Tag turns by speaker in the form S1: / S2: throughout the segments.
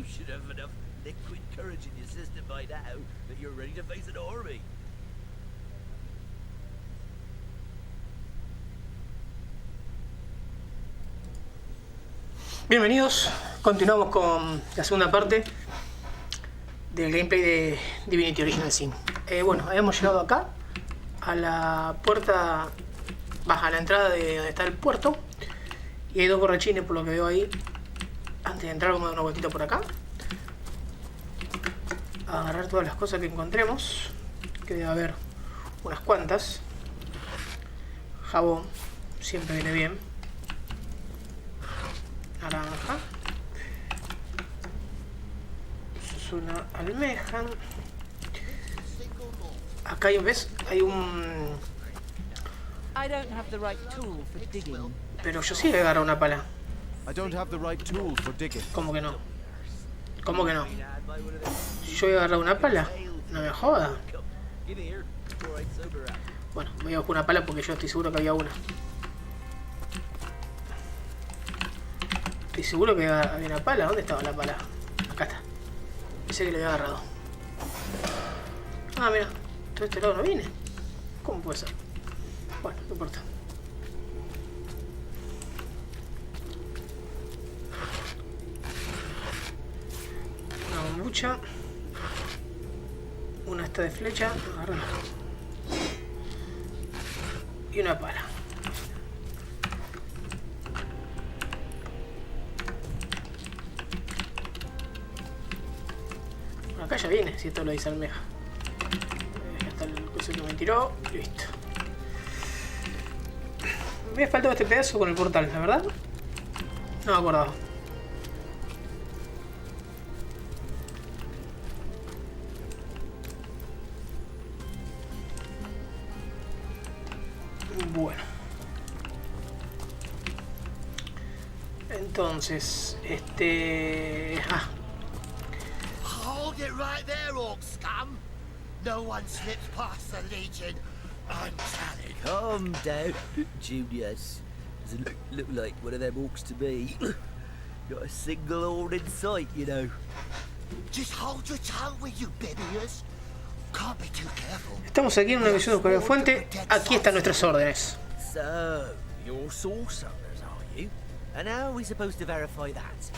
S1: should have enough liquid courage in your system by now that you're ready to face an army.
S2: Bienvenidos, continuamos con la segunda parte del gameplay de Divinity Original Sin. Bueno, habíamos llegado acá a la puerta, baja la entrada de donde está el puerto, y hay dos borrachines por lo que veo ahí. Antes de entrar vamos a dar una vueltita por acá, a agarrar todas las cosas que encontremos, que debe haber unas cuantas. Jabón, siempre viene bien. Naranja. Eso es una almeja. Acá hay, ¿ves? Hay un... Pero yo sí he agarrado una pala. ¿Cómo que no? ¿Cómo que no? ¿Yo he agarrado una pala? No me joda. Bueno, voy a buscar una pala porque yo estoy seguro que había una. Estoy seguro que había una pala. ¿Dónde estaba la pala? Acá está. Pensé que lo había agarrado. Ah, mira. Todo este lado no viene. ¿Cómo puede ser? Bueno, no importa. Una bombucha. Una esta de flecha. Agarrala. Y una pala. Acá ya viene, si esto lo dice almeja. Ya está el coso que me tiró. Listo. Me había faltado este pedazo con el portal, la verdad. No me acordaba. Bueno. Entonces,
S1: Hold it right there, orc scum. No one slips past the Legion unchallenged. Calm down, Junius. Doesn't look like one of them orcs to me. Not a single orc in sight, you know. Just hold your tongue, will you, bibius? Can't be too careful.
S2: Estamos aquí en una misión de buscar fuente. Aquí están nuestras órdenes.
S1: So, you're sorcerers, are you? And how are we supposed to verify that?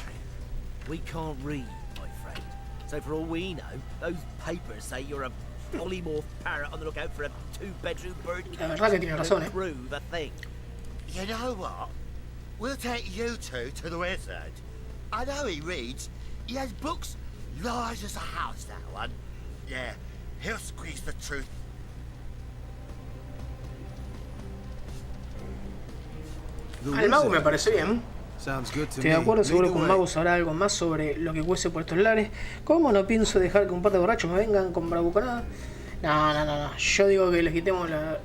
S1: We can't read, my friend. So for all we know, those papers say you're a polymorph parrot on the lookout for a two-bedroom bird.
S2: La verdad que tiene razón,
S1: Prove a thing. You know what? We'll take you two to the wizard. I know he reads. He has books large as a house, that one. Yeah, he'll squeeze the truth.
S2: Al mago me parece bien. Estoy de acuerdo, seguro que un mago sabrá algo más sobre lo que cuece por estos lares. ¿Cómo no pienso dejar que un par de borrachos me vengan con bravuconada? No. Yo digo que les quitemos la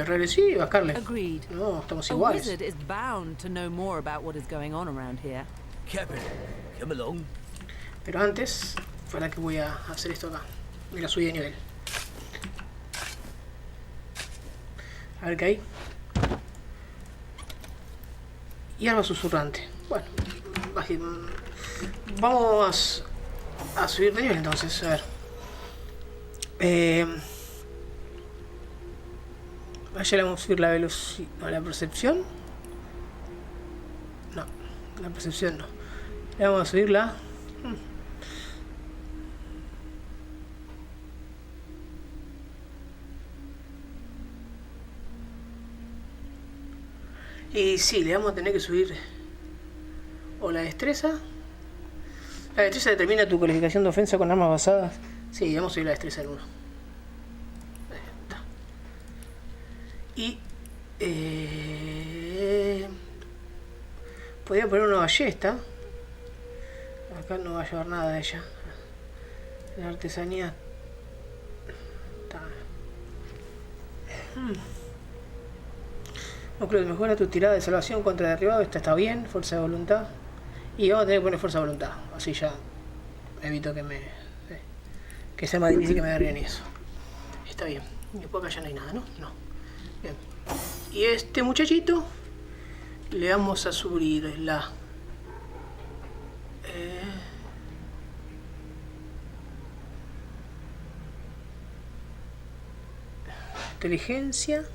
S2: regresivas, Carles. No, estamos iguales. Pero antes, para que voy a hacer esto acá. Mira, subí de nivel. A ver qué hay. Y arma susurrante. Bueno, vamos a subir de nivel entonces. A ver. Ya le vamos a subir la velocidad. No, la percepción. No, la percepción no. Le vamos a subir la. Y sí, le vamos a tener que subir o la destreza. La destreza determina tu calificación de ofensa con armas basadas. Sí, vamos a subir la destreza en 1. Ahí está. Y podría poner una ballesta. Acá no va a llevar nada de ella. La artesanía está. No creo que mejora tu tirada de salvación contra derribado. Esta está bien, fuerza de voluntad. Y vamos a tener que poner fuerza de voluntad. Así ya evito que sea más difícil que me derriben y eso. Está bien. Y después acá ya no hay nada, ¿no? No. Bien. Y este muchachito le vamos a subir la Inteligencia.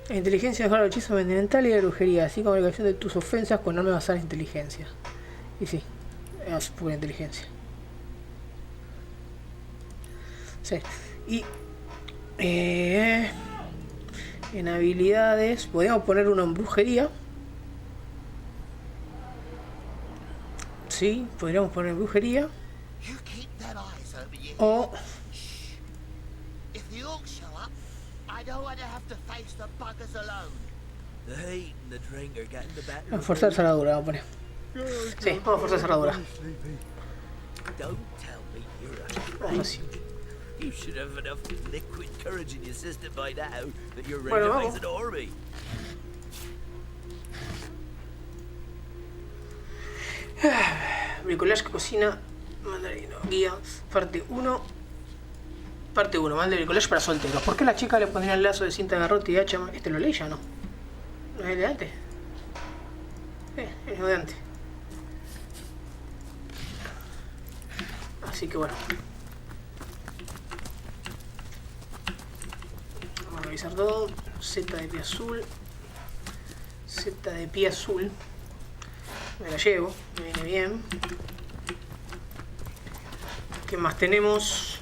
S2: La inteligencia mejora el hechizo mental y la brujería, así como la elección de tus ofensas con armas basadas en inteligencia. Y sí, es pura inteligencia. Sí. Y en habilidades podríamos poner uno en brujería. Sí, podríamos poner brujería. O forzar cerradura, vamos a poner. Sí, vamos a forzar cerradura. Así. Bueno, vamos. Bricolage, cocina, mandarino, guía, parte 1. Parte 1, mal de bricolage para solteros. ¿Por qué la chica le pondría el lazo de cinta de garrote y hacha? ¿Este lo leí ya no? ¿No es el de antes? Es el de antes. Así que bueno. Vamos a revisar todo. Z de pie azul. Z de pie azul. Me la llevo, me viene bien. ¿Qué más tenemos?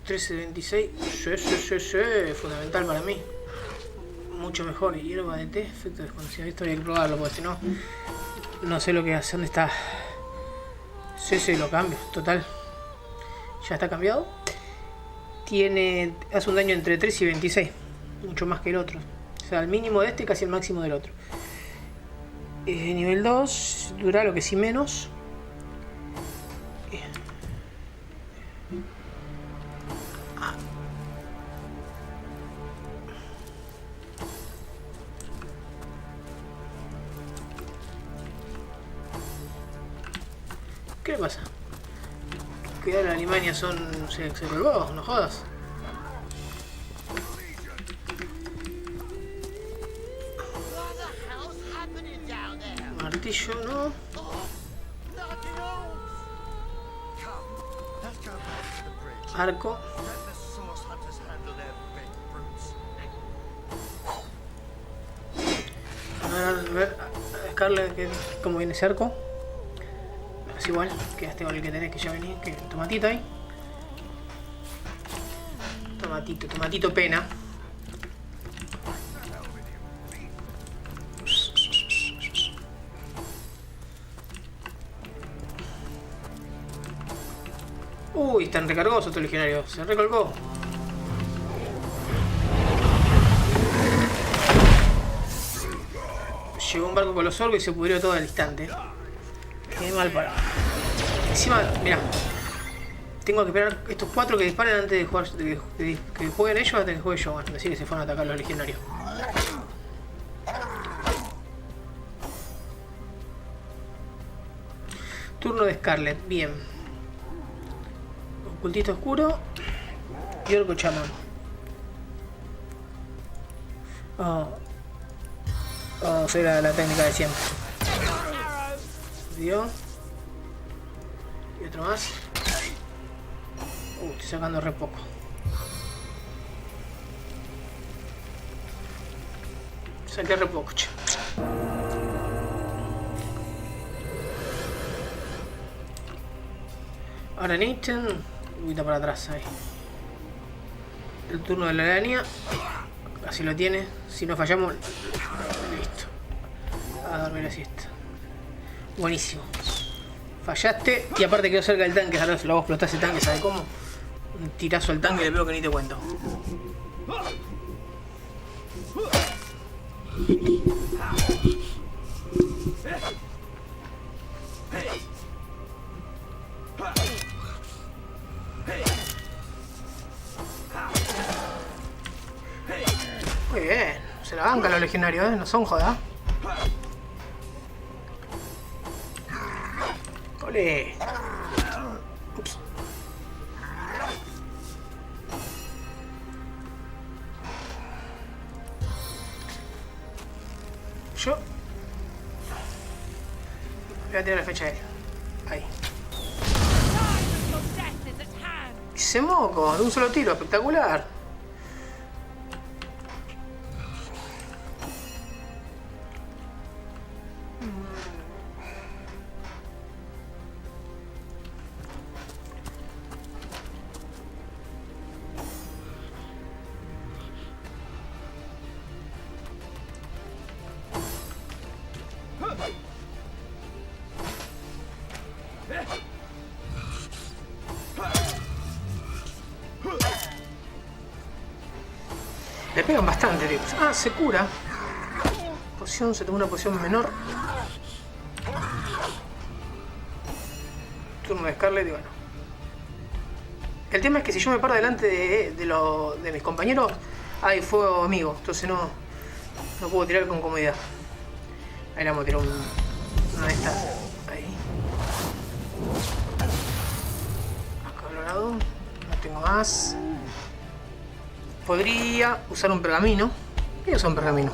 S2: $13.26. Sí, fundamental para mí. Mucho mejor. Y hierba de té, efecto desconocido. Esto había que probarlo porque si no, no sé lo que hace. ¿Dónde está? Sí, lo cambio, total. Ya está cambiado. Hace un daño entre 3 y 26. Mucho más que el otro. O sea, el mínimo de este y casi el máximo del otro. Nivel 2, dura lo que sí menos. ¿Qué le pasa? Cuidado, la Alemania se colgó, no jodas. Martillo, no. Arco. A ver, Scarlett, ¿cómo viene ese arco? Es igual, quedaste con el que tenés, que ya venís, que tomatito ahí. Tomatito pena. Uy, están recargados estos legionarios, se recolgó. Llegó un barco con los orcos y se pudrió todo al instante. Qué mal parado. Encima, mirá. Tengo que esperar estos 4 que disparen antes de jugar, que jueguen ellos antes de que juegue yo. Bueno, decir que se fueron a atacar los legionarios. Turno de Scarlett, bien. Ocultista oscuro y orco chamán. Será la técnica de siempre. Dio. Y otro más. Estoy sacando re poco. Saqué re poco, che. Ahora Nathan. Uita para atrás ahí. El turno de la araña. Así lo tiene. Si no fallamos. Listo. A dormir la siesta. Buenísimo. Fallaste. Y aparte quedó cerca del tanque. Ahora se lo hago explotar ese tanque. ¿Sabe cómo? Un tirazo al tanque. Le veo que ni te cuento. Muy bien. Se la bancan los legionarios, ¿eh? No son jodas. ¡Ole! Ups. Yo voy a tirar la fecha de él. ¡Ese moco! De un solo tiro, espectacular. Le pegan bastante, tío. Ah, se cura. Poción, se toma una poción menor. Turno de Scarlet y bueno. El tema es que si yo me paro delante de mis compañeros, hay fuego amigo. Entonces no puedo tirar con comodidad. Ahí le vamos a tirar una de estas. Ahí. Acá al lado. No tengo más. Podría usar un pergamino. Voy a usar un pergamino.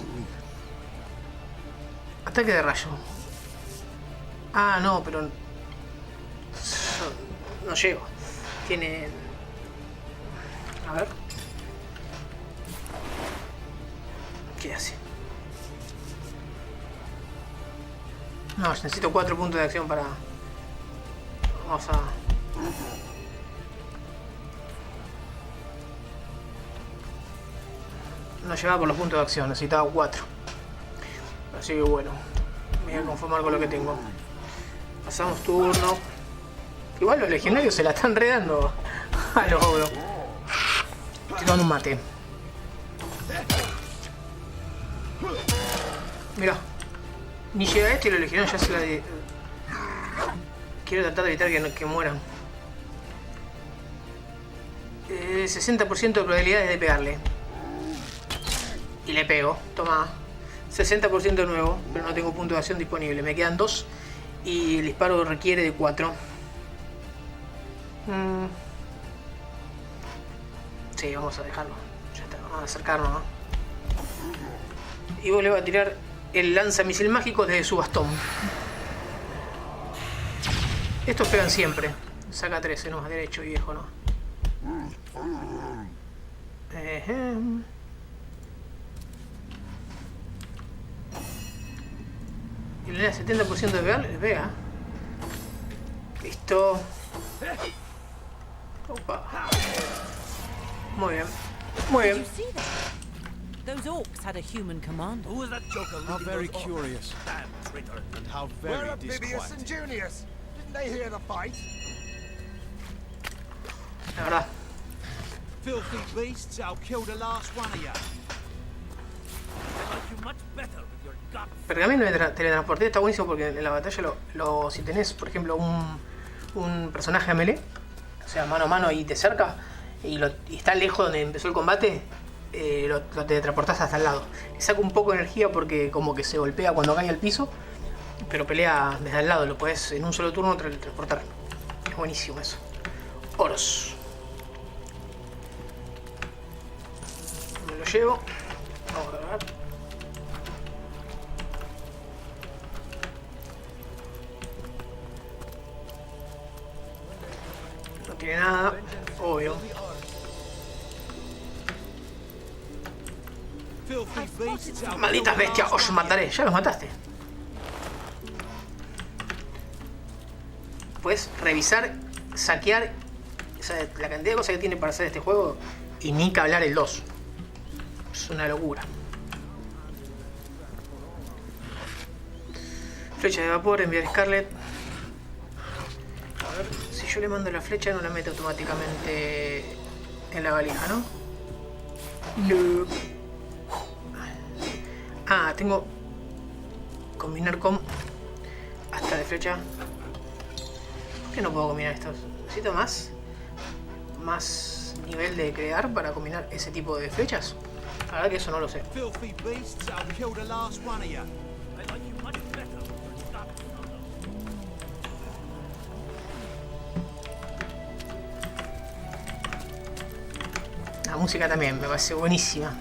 S2: Ataque de rayo. Ah, no, pero... No llego. Tiene... A ver. ¿Qué hace? No, necesito 4 puntos de acción para... Vamos a... No llegaba por los puntos de acción, necesitaba 4. Así que bueno, me voy a conformar con lo que tengo. Pasamos turno. Igual los legionarios se la están redando a los ogros. Estoy tomando un mate. Mirá. Ni llega este y los legionarios ya se la... Quiero tratar de evitar que mueran. 60% de probabilidades de pegarle. Y le pego, toma 60% de nuevo, pero no tengo punto de acción disponible. Me quedan 2 y el disparo requiere de 4. Sí, vamos a dejarlo. Ya está, vamos a acercarnos, ¿no? Y vos le vas a tirar el lanzamisil mágico desde su bastón. Estos pegan siempre. Saca 13, no más derecho, viejo, ¿no? Y le da 70% de pegar, le pega. Listo. Opa. Muy bien. Muy bien.
S3: Those orcs had a human commander.
S1: Who was that joker?
S4: How very curious.
S1: Damn traitor.
S4: And how
S5: Where
S4: very
S5: are Bibius and
S4: disquieting.
S5: Junius? Didn't they hear the fight?
S2: La verdad.
S4: Filthy beasts, I'll kill the last one of you.
S1: I like you much better with your guts.
S2: Pergamino de teletransporte está buenísimo porque en la batalla si tenés, por ejemplo, un personaje a melee, o sea, mano a mano y te cerca, y está lejos donde empezó el combate, lo teletransportás hasta el lado. Le saca un poco de energía porque como que se golpea cuando cae al piso, pero pelea desde el lado, lo podés en un solo turno teletransportar. Es buenísimo eso. Oros. Me lo llevo. Vamos a ver. No tiene nada, obvio.
S4: Filthy beasts, I'll
S2: Malditas
S4: kill the
S2: bestias,
S4: last
S2: os
S4: one of
S2: mataré. Ya los mataste. Puedes revisar, saquear, o sea, la cantidad de cosas que tiene para hacer este juego, y ni que hablar el 2. Es una locura. Flecha de vapor, enviar Scarlet. A ver, si yo le mando la flecha no la mete automáticamente en la valija, ¿no? No. Ah, tengo combinar con hasta de flecha. ¿Por qué no puedo combinar estos? Necesito más nivel de crear para combinar ese tipo de flechas. La verdad que eso no lo sé.
S4: filthy beasts, I'll kill the last one of you.
S1: I like you much better with your guts.
S2: La música también me parece buenísima.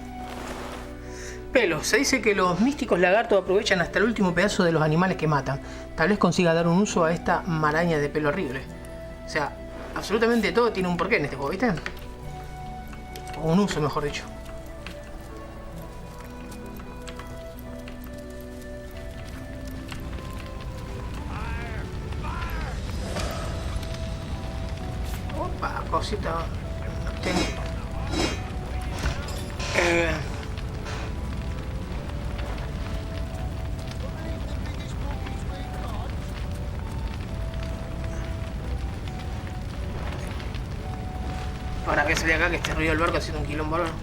S2: Pelo. Se dice que los místicos lagartos aprovechan hasta el último pedazo de los animales que matan. Tal vez consiga dar un uso a esta maraña de pelo horrible. O sea, Absolutamente todo tiene un porqué en este juego, ¿viste? O un uso, mejor dicho. Opa, cosita. Ahora que salí acá, que este ruido del barco haciendo un quilombo bárbaro.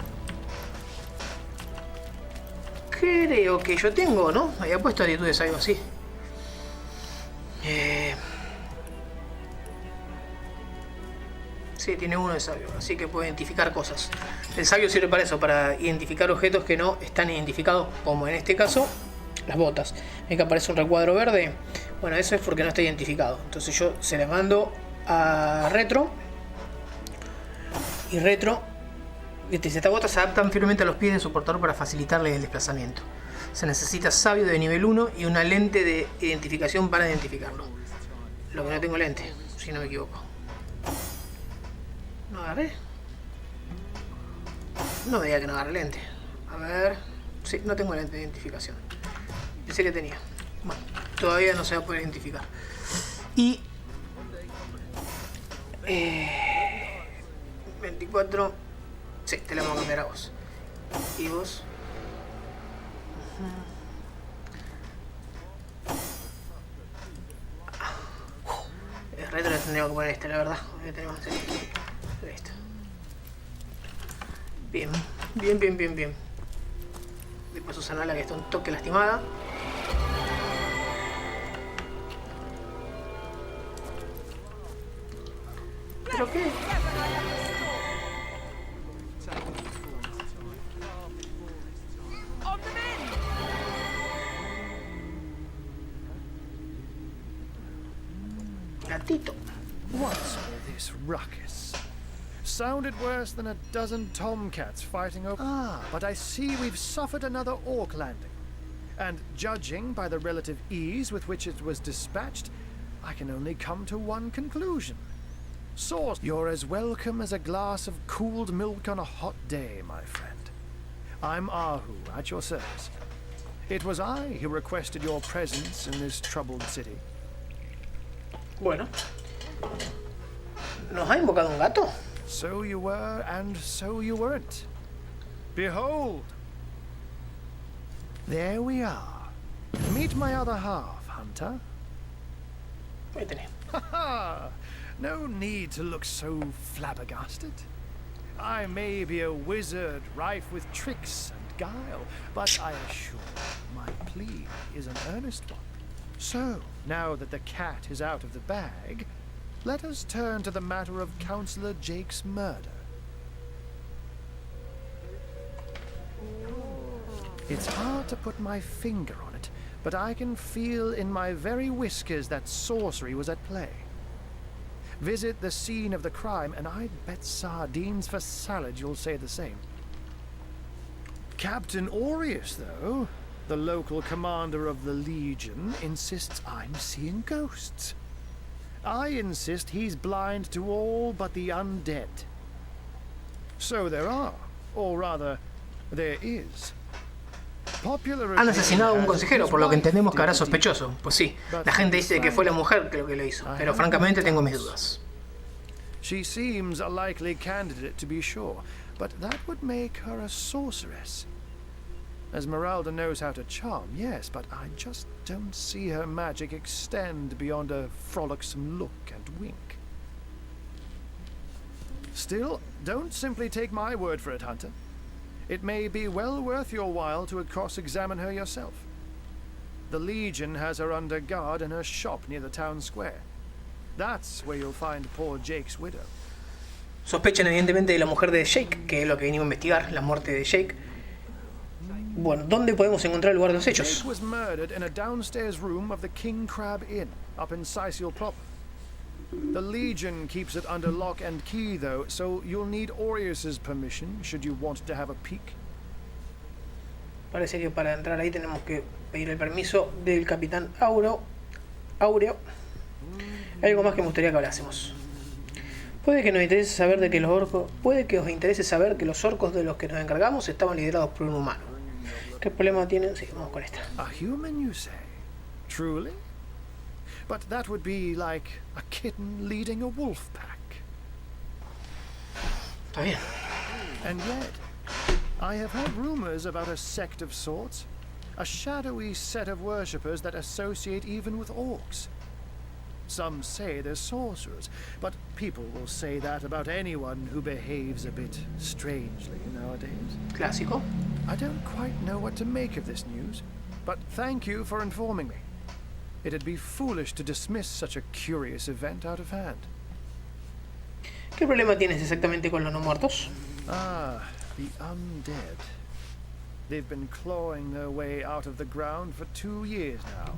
S2: Creo que yo tengo, ¿no? Había puesto actitudes, algo así. Sí, tiene uno de sabio, así que puede identificar cosas. El sabio sirve para eso, para identificar objetos que no están identificados, como en este caso, las botas. Ven que aparece un recuadro verde. Bueno, eso es porque no está identificado. Entonces yo se le mando a retro. Y retro, estas botas se adaptan firmemente a los pies de su portador para facilitarle el desplazamiento. Se necesita sabio de nivel 1 y una lente de identificación para identificarlo. Lo que no tengo lente, si no me equivoco. ¿No agarré? No me diga que no agarré lente. A ver... Sí, no tengo lente de identificación. Pensé que tenía. Bueno, todavía no se va a poder identificar. Y... 24... Sí, te la vamos a cambiar a vos. Y vos... El retro le tendría que poner este, la verdad. Listo. Bien, bien. Después Susanala, que está un toque lastimada. ¿Pero qué? Gatito.
S6: What's all this ruckus? Sounded worse than a dozen tomcats fighting over... Ah, but I see we've suffered another orc landing. And judging by the relative ease with which it was dispatched, I can only come to one conclusion. Source, you're as welcome as a glass of cooled milk on a hot day, my friend. I'm Ahu, at your service. It was I who requested your presence in this troubled city.
S2: Bueno. ¿Nos ha invocado un gato?
S6: So you were, and so you weren't. Behold! There we are. Meet my other half, Hunter.
S2: Ahí tenés.
S6: Ha! No need to look so flabbergasted. I may be a wizard rife with tricks and guile, but I assure you my plea is an earnest one. So, now that the cat is out of the bag, let us turn to the matter of Councillor Jake's murder. It's hard to put my finger on it, but I can feel in my very whiskers that sorcery was at play. Visit the scene of the crime, and I'd bet sardines for salad you'll say the same. Captain Aureus, though, the local commander of the Legion, insists I'm seeing ghosts. I insist he's blind to all but the undead. So there are, or rather, there is.
S2: Han asesinado a un consejero, por lo que entendemos que habrá sospechoso. Pues sí, la gente dice que fue la mujer que lo hizo, pero francamente tengo mis dudas.
S6: She seems a likely candidate, to be sure, but that would make her a sorceress. Esmeralda knows how to charm, yes, but I just don't see her magic extend beyond a frolicsome look and wink. Still, don't simply take my word for it, Hunter. It may be well worth your while to cross-examine her yourself. The Legion has her under guard in her shop near the town square. That's where you'll find poor Jake's widow.
S2: Sospechan evidentemente de la mujer de Jake, que es lo que venimos a investigar, la muerte de Jake. Bueno, ¿dónde podemos encontrar el lugar de los hechos?
S6: Jake was murdered in a downstairs room of the King Crab Inn, up in Sicil proper. The Legion keeps it under lock and key, though, so you'll need Aureus's permission should you want to have a peek.
S2: Parece que para entrar ahí tenemos que pedir el permiso del capitán Aureo. Hay algo más que me gustaría que hablásemos. Puede que nos interese saber de que los orcos, puede que os interese saber que los orcos de los que nos encargamos estaban liderados por un humano. ¿Qué problema tienen? Sí, vamos con esta.
S6: A human, you say? Truly? But that would be like a kitten leading a wolf pack.
S2: Está bien.
S6: And yet, I have heard rumors about a sect of sorts. A shadowy set of worshippers that associate even with orcs. Some say they're sorcerers, but people will say that about anyone who behaves a bit strangely nowadays.
S2: Clásico.
S6: I don't quite know what to make of this news, but thank you for informing me. It'd be foolish to dismiss such a curious event out of hand.
S2: ¿Qué problema tienes exactamente con los no muertos?
S6: Ah, the undead. They've been clawing their way out of the ground for 2 years now.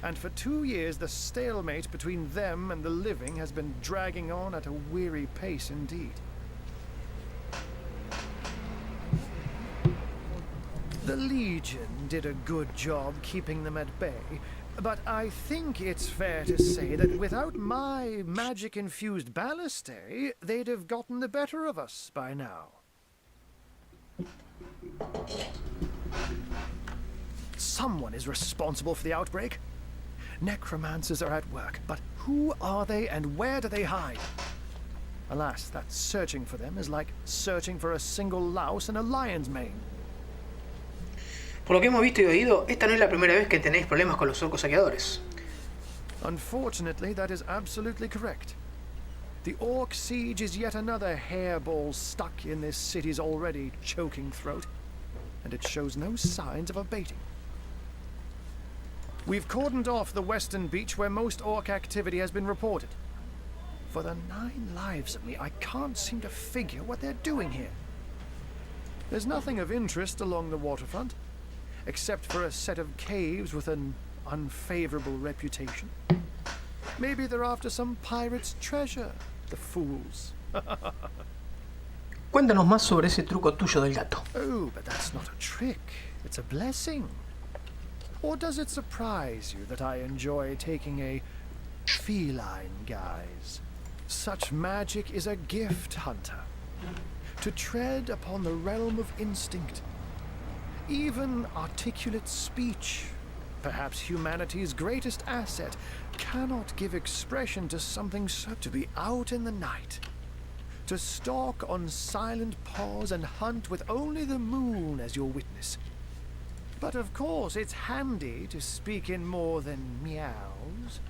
S6: And for 2 years, the stalemate between them and the living has been dragging on at a weary pace indeed. The Legion did a good job keeping them at bay, but I think it's fair to say that without my magic-infused ballistae, they'd have gotten the better of us by now. Someone is responsible for the outbreak. Necromancers are at work, but who are they and where do they hide? Alas, that searching for them is like searching for a single louse in a lion's mane.
S2: Por lo que hemos visto y oído, esta no es la primera vez que tenéis problemas con los orcos saqueadores.
S6: Unfortunately, that is absolutely correct. The orc siege is yet another hairball stuck in this city's already choking throat, and it shows no signs of abating. We've cordoned off the western beach where most orc activity has been reported. For the 9 lives of me, I can't seem to figure what they're doing here. There's nothing of interest along the waterfront, except for a set of caves with an unfavorable reputation. Maybe they're after some pirate's treasure, the fools.
S2: Cuéntanos más sobre ese truco tuyo del gato.
S6: Oh, but that's not a trick. It's a blessing. Or does it surprise you that I enjoy taking a feline guise? Such magic is a gift, Hunter. To tread upon the realm of instinct. Even articulate speech, perhaps humanity's greatest asset, cannot give expression to something so to be out in the night. To stalk on silent paws and hunt with only the moon as your witness. But of course, it's handy to speak in more than meows.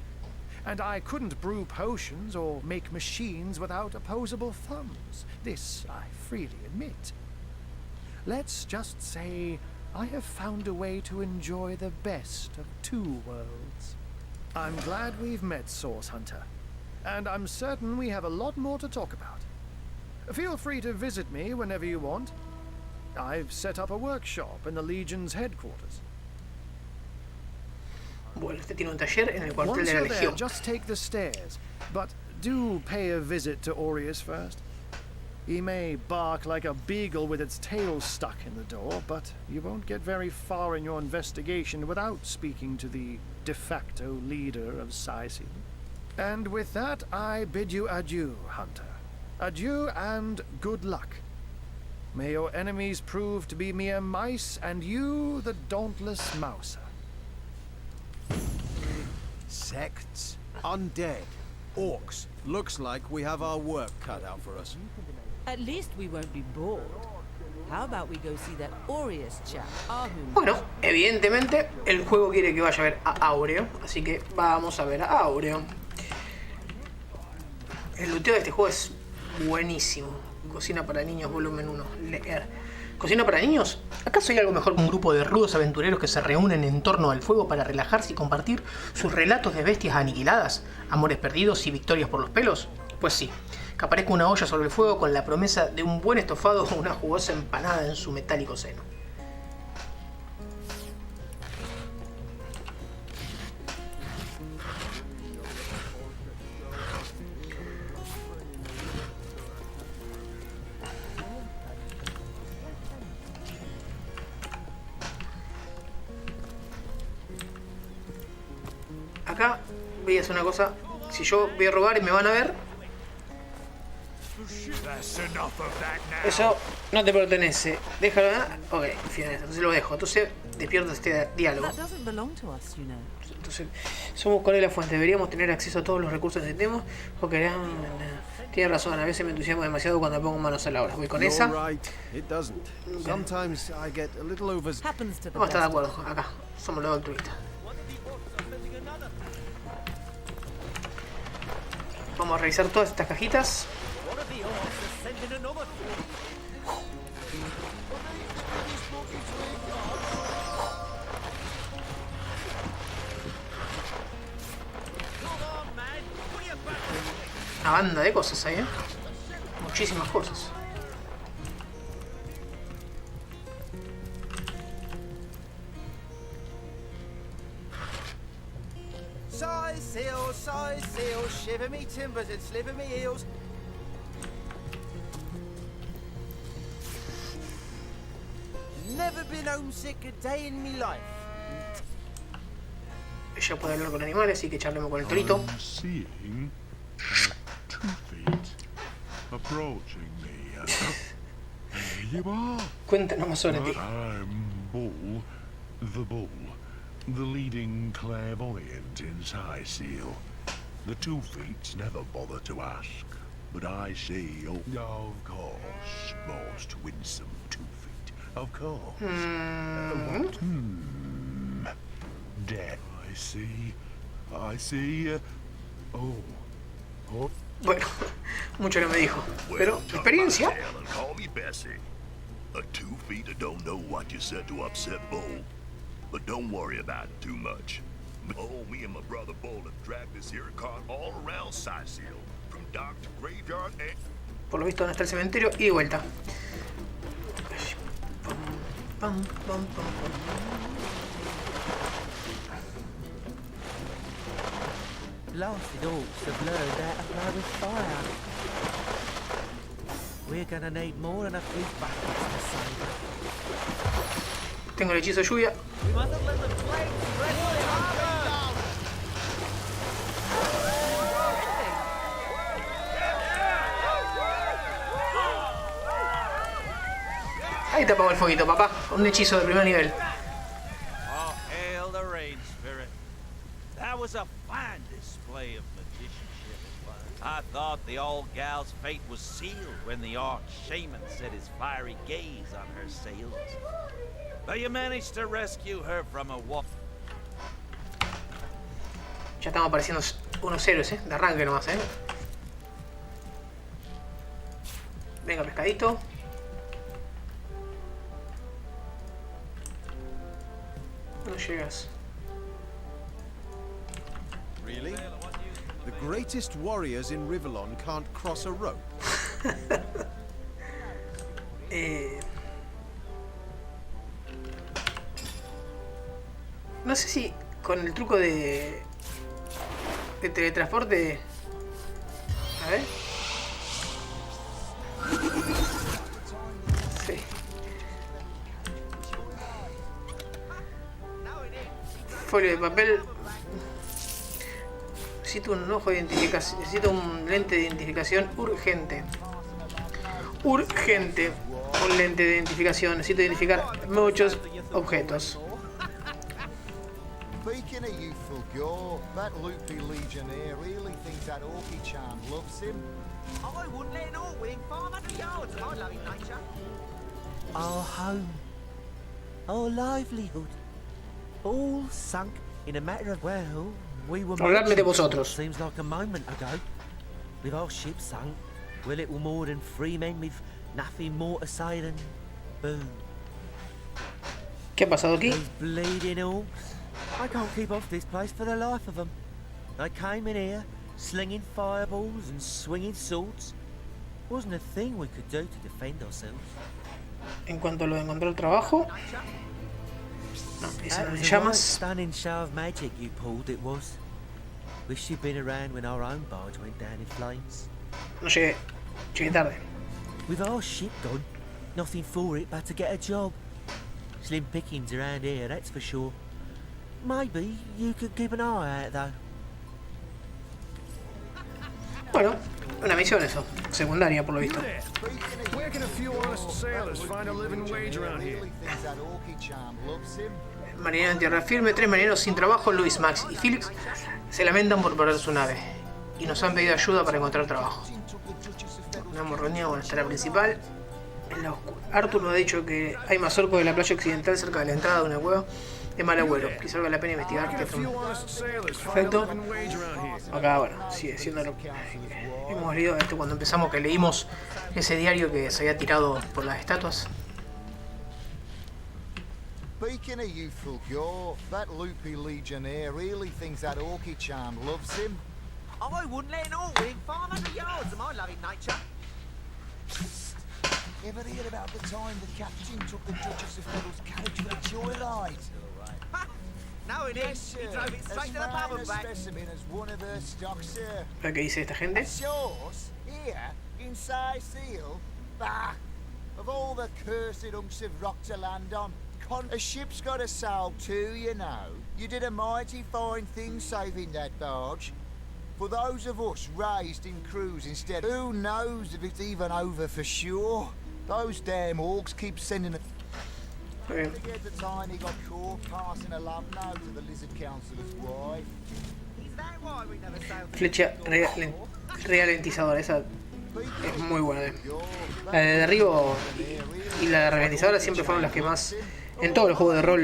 S6: And I couldn't brew potions or make machines without opposable thumbs. This I freely admit. Let's just say I have found a way to enjoy the best of 2 worlds. I'm glad we've met, Source Hunter. And I'm certain we have a lot more to talk about. Feel free to visit me whenever you want. I've set up a workshop in the Legion's headquarters.
S2: Bueno, este tiene un taller en el cuartel
S6: Once
S2: de la
S6: you're there,
S2: Legión.
S6: just take the stairs. But do pay a visit to Aureus first. He may bark like a beagle with its tail stuck in the door, but you won't get very far in your investigation without speaking to the de facto leader of Sicily. And with that, I bid you adieu, Hunter. Adieu and good luck. May your enemies prove to be mere mice, and you the dauntless mouser.
S4: Sects, undead, orcs. Looks like we have our work cut out for us.
S3: At least we won't be bored. How about we go see that Aureus chap, Ahum?
S2: Bueno, evidentemente el juego quiere que vaya a ver a Aureo, así que vamos a ver a Aureo. El luteo de este juego es buenísimo. Cocina para niños, volumen 1. Leer. ¿Cocina para niños? ¿Acaso hay algo mejor que un grupo de rudos aventureros que se reúnen en torno al fuego para relajarse y compartir sus relatos de bestias aniquiladas, amores perdidos y victorias por los pelos? Pues sí, que aparezca una olla sobre el fuego con la promesa de un buen estofado o una jugosa empanada en su metálico seno. Acá voy a hacer una cosa. Si yo voy a robar y me van a ver,
S5: That's enough of that now.
S2: Eso no te pertenece. Déjalo. Ok, fíjate, entonces lo dejo. Entonces despierta este diálogo.
S3: That doesn't belong to us, you know.
S2: Entonces, somos cuál es la fuente. Deberíamos tener acceso a todos los recursos que tenemos. Porque tiene razón, a veces me entusiasmo demasiado cuando pongo manos a la obra. Voy con esa.
S4: You're right, it doesn't. Sometimes I get a little over...
S3: Happens to the
S2: Vamos a estar de
S3: best.
S2: acuerdo. Acá, somos los altruistas. Vamos a revisar todas estas cajitas. Una banda de cosas ahí, muchísimas cosas.
S1: Size seal, shiver me timbers and sliver me heels. Never been homesick a day in me life.
S2: Ella puede hablar con animales, así que charlemos con el torito.
S7: I'm seeing 2 feet approaching me. There you are.
S2: Cuéntanos más sobre ti.
S7: I'm Bull, the leading clairvoyant in High Seal. The 2 feet never bother to ask, but I see, of course, most winsome 2 feet, of course. What? Dead. I see, oh.
S2: Bueno, mucho no me dijo. Pero, experiencia.
S8: Call me Bessie. A 2 feet don't know what you said to upset Bull. But don't worry about it too much. Oh, me and my brother Bull have dragged this here cart all around Seal, from dock to graveyard and...
S2: Por lo visto, donde está el cementerio y de vuelta. Pam, pam, pam, pam.
S1: Blasted orcs have learned how to play with fire. We're gonna need more than a few buckets to save it.
S2: Tengo el hechizo de lluvia.
S1: We mustn't let the flames spread to the harbor!
S2: Ahí te apagó el fueguito, papá. Un hechizo de primer nivel.
S9: Oh, hail the rain spirit. That was a fine display of magicianship, it was. I thought the old gal's fate was sealed when the orc shaman set his fiery gaze on her sails. But you managed to rescue her from a wolf.
S2: Ya estamos apareciendo unos héroes, de arranque nomás, Venga, pescadito. No llegas.
S4: Really? The greatest warriors in Rivellon can't cross a rope.
S2: No sé si con el truco de teletransporte. A ver. Sí. Folio de papel. Necesito un ojo de identificación. Necesito un lente de identificación urgente. Urgente. Un lente de identificación. Necesito identificar muchos objetos.
S5: Speaking of youthful gore, that loopy legionnaire really thinks that orky charm loves him.
S1: I wouldn't let an orc within 500 yards of my loving nature. Our home. Our livelihood. All sunk in a matter of, well, we were...
S2: Habladme de vosotros.
S1: Seems like a moment ago. With our ship sunk, we're little more than 3 men with nothing more to say than boom.
S2: ¿Qué ha pasado aquí?
S1: Those bleeding orcs. I can't keep off this place for the life of them. They came in here, slinging fireballs and swinging swords. Wasn't a thing we could do to defend ourselves.
S2: En cuanto lo de encontrar trabajo. No, esa no
S1: That
S2: me
S1: was a right
S2: llamas.
S1: stunning show of magic you pulled, it was. Wish you'd been around when our own barge went down in flames.
S2: No llegué. Llegué tarde.
S1: With our ship gone, nothing for it but to get a job. Slim pickings around here, that's for sure. Maybe you could keep an eye out, though.
S2: Bueno, Una misión eso, secundaria por lo visto.
S6: Where can a few honest sailors find a living wage around here?
S5: Really thinks that orky charm loves him.
S2: Marinero en tierra firme, 3 marineros sin trabajo, Luis, Max y Felix, se lamentan por perder su nave y nos han pedido ayuda para encontrar trabajo. Una hemos reunido con nuestra principal en la oscura. Arthur nos ha dicho que hay más orcos de la playa occidental cerca de la entrada de una cueva de mal agüero. Quizá valga la pena investigar. Perfecto. Acá, bueno, sigue siendo lo que hemos leído esto cuando empezamos, que leímos ese diario que se había tirado por las estatuas.
S5: Speaking of youthful gore, that loopy legionnaire really thinks that orky charm loves him.
S1: I wouldn't let an orc within 500 yards of my loving nature.
S5: Ever hear about the time the captain took the Duchess of Fiddle's carriage for a joyride?
S1: No, it is. He drove it straight to the pub and back.
S5: Specimen as one of her stock, sir.
S2: ¿Qué dice esta gente?
S5: Yours? Here? Inside Seal? Bah! Of all the cursed hunks of rock to land on, a ship's got a sail too, you know. You did a mighty fine thing saving that barge. For those of us raised in crews instead, who knows if it's even over for sure? Those damn orcs keep sending it. Forget the time he got caught passing a love note to the lizard councillor's wife.
S1: Is that why we never sailed?
S2: Flecha ralentizadora, esa es muy buena. La de derribo y la de ralentizadora siempre fueron las que más... En todo el juego de rol,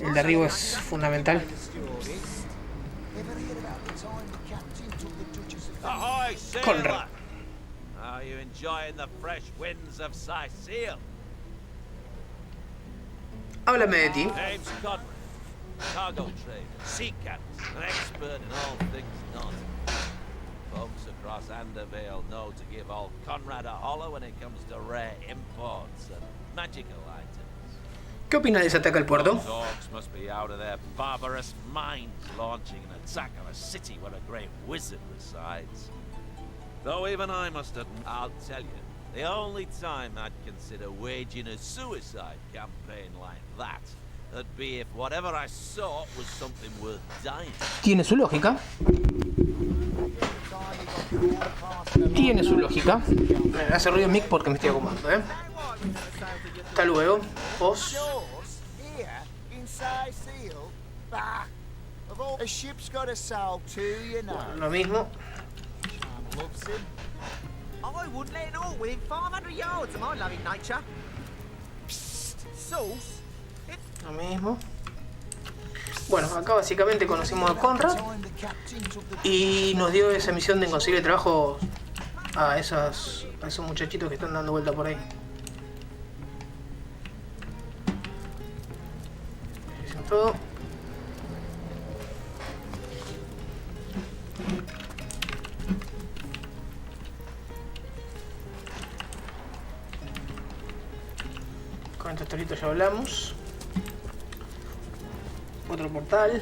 S2: el derribo es fundamental.
S9: Ahoy,
S2: Conrad.
S9: sailor! Are you enjoying the fresh winds of Sicil?
S2: Háblame de ti.
S9: Name's Conrad. Cargo trader, sea captain, an expert in all things naughty. Folks across Andervale know to give old Conrad a holler when it comes to rare imports and magical items.
S2: ¿Qué opinas de ese ataque al puerto?
S9: Those orcs must be out of their barbarous minds launching an attack on a city where a great wizard resides. Though even I must admit, I'll tell you, the only time I'd consider waging a suicide campaign like that would be if whatever I sought was something worth dying.
S2: Tiene su lógica. Tiene su lógica. Me hace ruido Mick porque me estoy acomodando, ¿eh? Hasta luego. Vos. Lo mismo.
S1: I wouldn't let an orc within 500 yards of my loving nature. Psst, sauce.
S2: Lo mismo. Bueno, acá básicamente conocimos a Conrad y nos dio esa misión de conseguir trabajo a esos muchachitos que están dando vuelta por ahí. Eso es todo. Con estos toritos ya hablamos. Otro portal.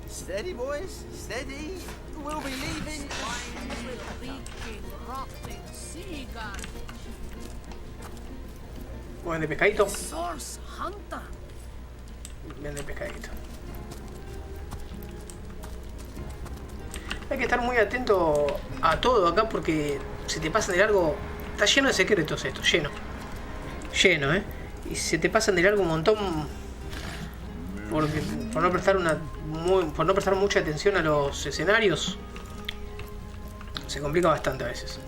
S1: Steady, boys. Steady. We'll be leaving.
S2: Buen de pescadito.
S10: Source Hunter.
S2: Bien de pescadito. Hay que estar muy atento a todo acá porque si te pasan de largo... Está lleno de secretos esto, lleno. Lleno, y se te pasan de largo un montón por no prestar mucha atención a los escenarios. Se complica bastante a veces.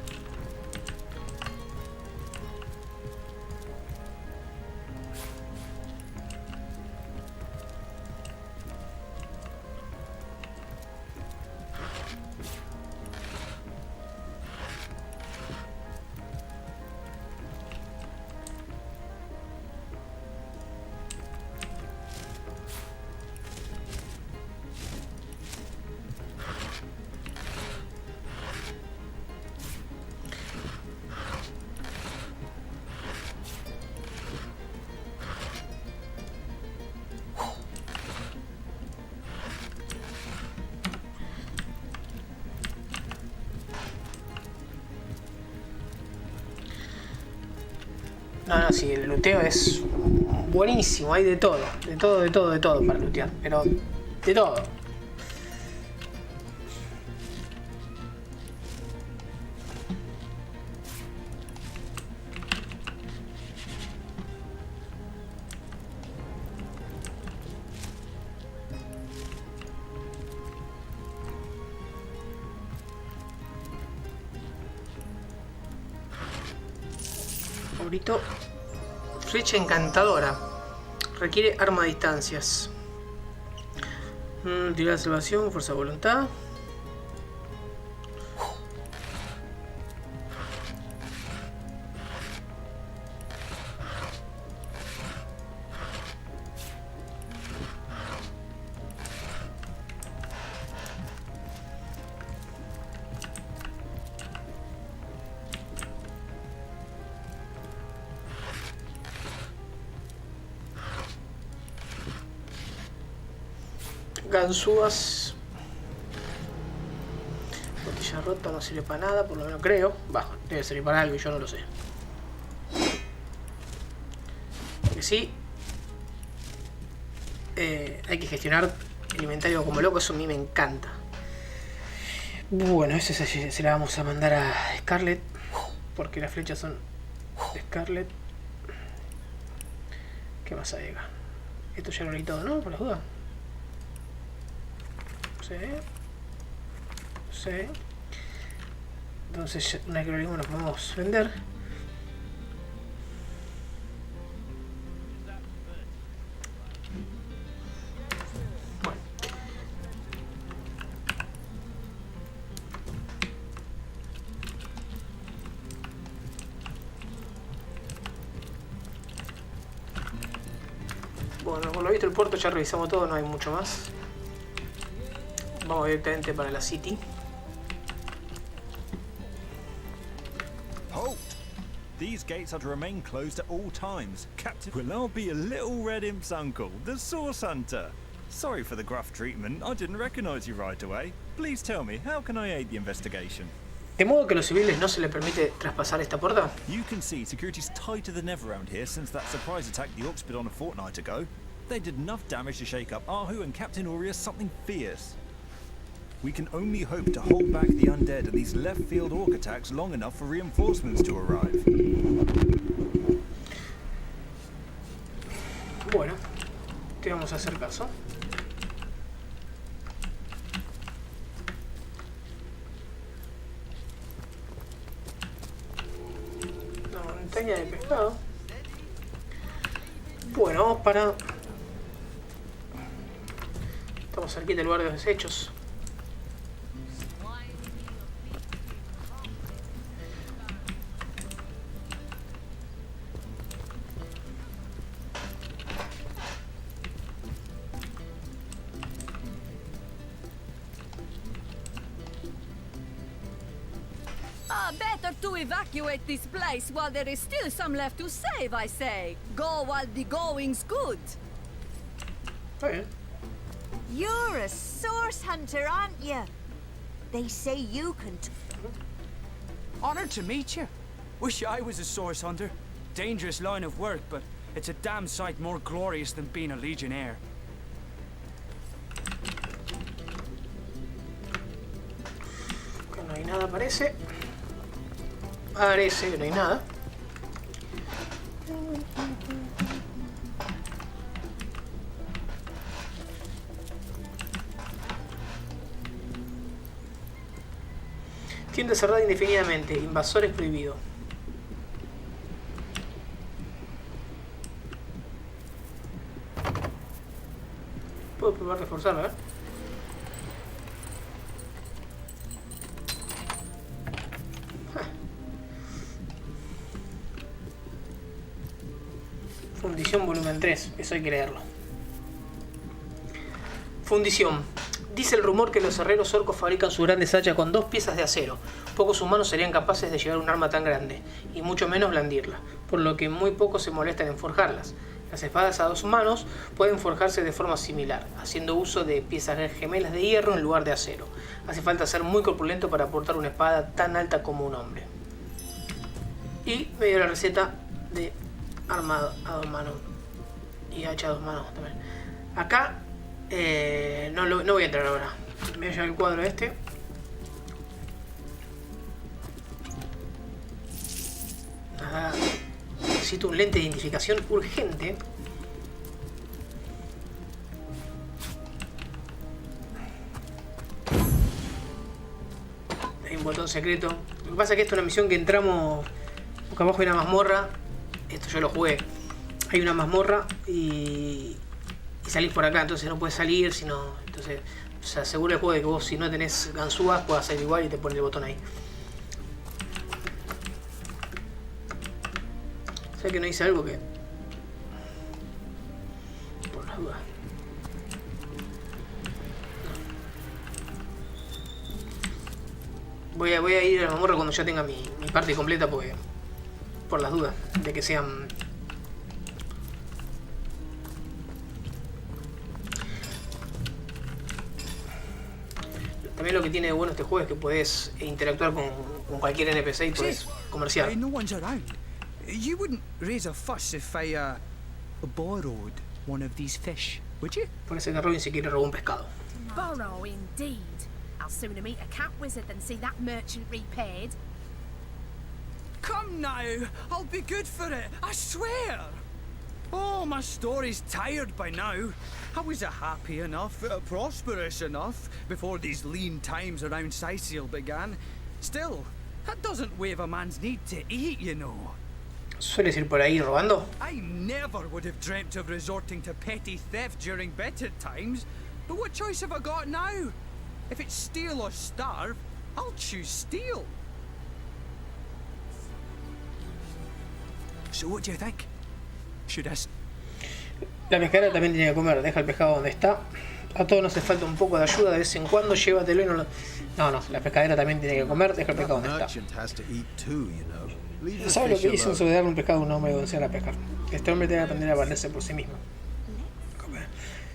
S2: No, sí, el looteo es buenísimo, hay de todo para lootear, pero De todo. Favorito. Flecha encantadora. Requiere arma a distancias. Tirar de salvación, fuerza de voluntad. Ganzúas. Botella rota no sirve para nada, por lo menos creo. Va, debe servir para algo y yo no lo sé. Porque sí, hay que gestionar el inventario como loco, eso a mí me encanta. Bueno, ese se la vamos a mandar a Scarlet, porque las flechas son de Scarlet. ¿Qué más hay acá? Esto ya lo leí todo, ¿no? Por las dudas. Sí. Sí. Entonces, una vez que lo leímos, nos podemos vender. Bueno. Bueno, por lo visto el puerto ya revisamos todo, no hay mucho más. Vamos directamente para la City.
S10: Halt! These gates are to remain closed at all times. Captain, well, I'll be a little red imp's uncle, the Source Hunter. Sorry for the gruff treatment. I didn't recognize you right away. Please tell me, how can I aid the investigation?
S2: De modo que a los civiles no se les permite traspasar esta puerta.
S10: You can see security's tighter than ever around here since that surprise attack the Orcs did on a fortnight ago. They did enough damage to shake up Ahu and Captain Aureus something fierce. We can only hope to hold back the undead and these left-field orc attacks long enough for reinforcements to arrive.
S2: Bueno, te vamos a hacer caso. La montaña de pescado. Bueno, vamos para... Estamos cerquita del lugar de los desechos.
S11: Better to evacuate this place while there is still some left to save, I say. Go while the going's good.
S2: Okay.
S12: You're a source hunter, aren't you? They say you can...
S13: Honored to meet you. Wish I was a source hunter. Dangerous line of work, but it's a damn sight more glorious than being a legionnaire.
S2: Que no hay nada, parece. Parece que no hay nada. Tienda cerrada indefinidamente. Invasores prohibido. Puedo probar de forzarlo, ¿eh? Fundición volumen 3, eso hay que leerlo. Fundición. Dice el rumor que los herreros orcos fabrican sus grandes hachas con 2 piezas de acero. Pocos humanos serían capaces de llevar un arma tan grande, y mucho menos blandirla, por lo que muy pocos se molestan en forjarlas. Las espadas a 2 manos pueden forjarse de forma similar, haciendo uso de piezas gemelas de hierro en lugar de acero. Hace falta ser muy corpulento para portar una espada tan alta como un hombre. Y me dio la receta de arma a 2 manos y hacha a 2 manos también. Acá No voy a entrar ahora. Me voy a llevar el cuadro este. Nada. Necesito un lente de identificación urgente. Hay un botón secreto. Lo que pasa es que esta es una misión que entramos. Porque abajo hay una mazmorra. Esto yo lo jugué. Hay una mazmorra y salís por acá, entonces no puedes salir, sino. Entonces se asegura el juego de que vos, si no tenés ganzúas, puedas salir igual y te pone el botón ahí. ¿Sabes que no hice algo que.? Por las dudas. Voy a ir a la mazmorra cuando ya tenga mi parte completa, porque. Por las dudas de que sean. También lo que tiene de bueno este juego es que podés interactuar con cualquier NPC y podés comerciar.
S13: No one's around. You wouldn't raise a fuss if I borrowed one of these fish, would you?
S2: Parece que Robin se quiere robar un pescado.
S14: Borrow indeed. I'll sooner meet a cat wizard than see that merchant repaid.
S13: Come now, I'll be good for it, I swear. Oh, my story's tired by now. I was happy enough, prosperous enough, before these lean times around Sicil began. Still, that doesn't waive a man's need to eat, you know.
S2: ¿Sueles ir por ahí robando?
S13: I never would have dreamt of resorting to petty theft during better times. But what choice have I got now? If it's steal or starve, I'll choose steal. So what do you think? Should I...
S2: La pescadera también tiene que comer. Deja el pescado donde está. A todos nos hace falta un poco de ayuda de vez en cuando. Llévatelo y no lo... No, la pescadera también tiene que comer. Deja el pescado donde está. ¿Sabes lo que dicen sobre darle un pescado a un hombre que enseñar a pescar? Este hombre tiene que aprender a valerse por sí mismo.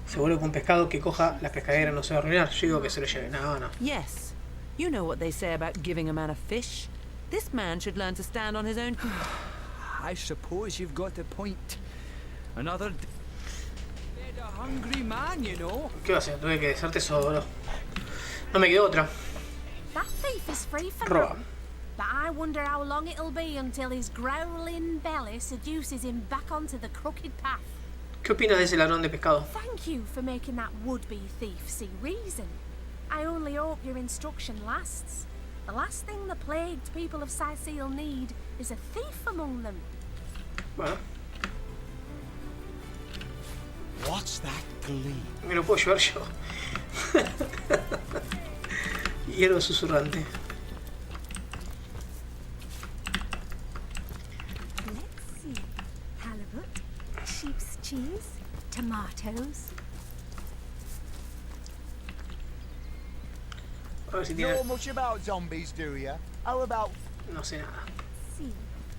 S2: Seguro que un pescado que coja la pescadera no se va a arruinar. Yo digo que se lo lleve. No.
S3: Yes. You know what they say about giving a man a fish. This man should learn to stand on his own.
S13: I suppose you've got a point. Another dead a hungry man, you know.
S2: ¿Qué va a hacer? Tuve que hacer tesoro. No me quedó otra.
S14: That thief is free for
S2: Roba.
S14: now. But I wonder how long it'll be until his growling belly seduces him back onto the crooked path.
S2: ¿Qué opinas de ese ladrón de pescado?
S14: Thank you for making that would-be thief see reason. I only hope your instruction lasts. The last thing the plagued people of Sicil need is a thief among them.
S2: Bueno.
S4: What's that gleam?
S2: Me lo puedo llevar yo. Hierro susurrante.
S14: Let's see. Halibut, sheep's cheese, tomatoes.
S2: A ver si tiene...
S5: Know much about zombies, do you? How about...
S2: No sé nada.
S14: See.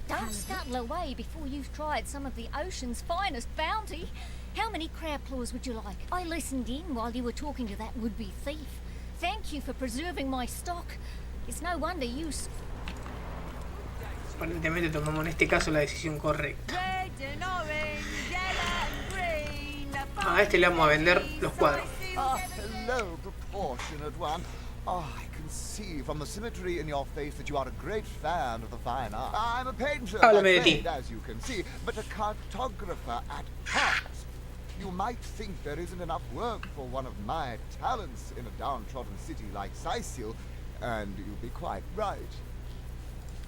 S15: Don't scuttle away before you've tried some of the ocean's finest bounty. How many crab claws would you like? I listened in while you were talking to that would-be thief. Thank you for preserving my stock. It's no wonder you...
S2: Aparentemente tomamos en este caso la decisión correcta. A este le vamos a vender los cuadros.
S5: Hello, proportionate one. I can see from the symmetry in your face that you are a great fan of the fine art. I'm a painter,
S2: Háblame de ti.
S5: as you can see, but a cartographer at heart. You might think there isn't enough work for one of my talents in a downtrodden city like Sicil, and you'd be quite right.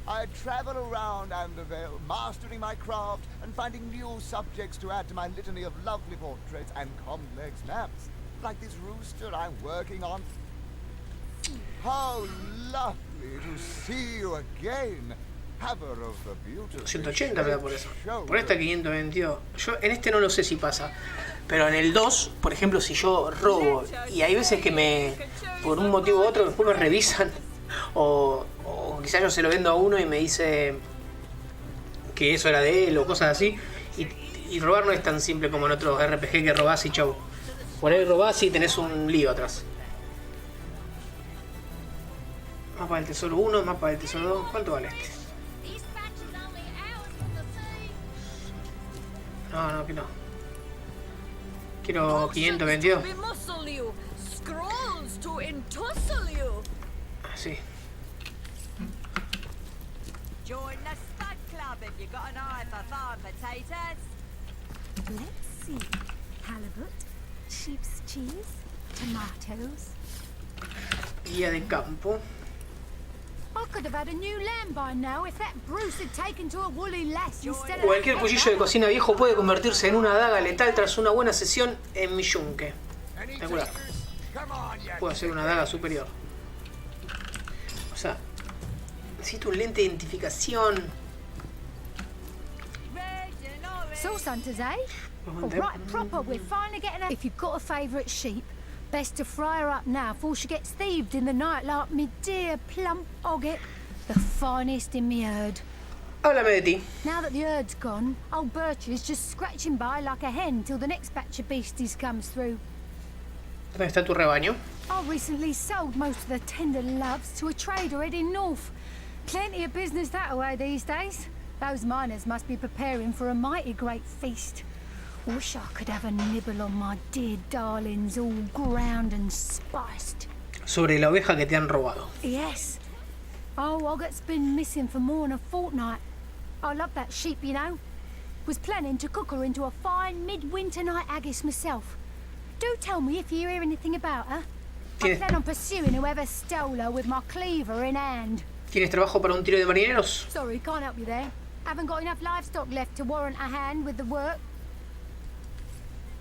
S5: I travel around Andervale, mastering my craft and finding new subjects to add to my litany of lovely portraits and complex maps, like this rooster I'm working on. How lovely to see you again, haver of the beautiful.
S2: 180 me da por eso. Por esta 522. Yo en este no lo sé si pasa. Pero en el 2, por ejemplo, si yo robo y hay veces que me, por un motivo u otro, después me revisan o quizás yo se lo vendo a uno y me dice que eso era de él o cosas así. Y robar no es tan simple como en otros RPG que robás y chau. Por ahí robás y tenés un lío atrás. Mapa del tesoro 1, mapa del tesoro 2. ¿Cuánto vale este? No, que no. Quiero 522.
S11: Scrolls to entussle you.
S2: Sí.
S11: Join the stud club if you got an eye for farm potatoes.
S14: Let's see. Halibut, sheep's cheese, tomatoes.
S2: Guía de campo.
S14: I could have had a new lamb by now if that Bruce had taken to a woolly lass instead of...
S2: Cualquier cuchillo de cocina viejo puede convertirse en una daga letal tras una buena sesión en mi yunque. Espectacular. Puedo hacer una daga superior. O sea, necesito un lente de identificación.
S14: Sauce hunters, eh? All right, proper. We're finally getting a... If you've got a favourite sheep, best to fry her up now before she gets thieved in the night like me dear plump Ogget, the finest in me herd.
S2: Háblame de ti.
S14: Now that the herd's gone, old Birch is just scratching by like a hen till the next batch of beasties comes through.
S2: ¿Dónde está tu rebaño?
S14: I recently sold most of the tender loves to a trader heading north. Plenty of business that way these days. Those miners must be preparing for a mighty great feast. Wish I could have a nibble on my dear darlings, all ground and spiced.
S2: Sobre la oveja que te han robado.
S14: Yes. Oh, Ogget's been missing for more than a fortnight. I love that sheep, you know. Was planning to cook her into a fine midwinter night haggis myself. Do tell me if you hear anything about her. I plan on pursuing whoever stole her with my cleaver in hand.
S2: ¿Tienes trabajo para un tiro de marineros?
S14: Sorry, can't help you there. Haven't got enough livestock left to warrant a hand with the work.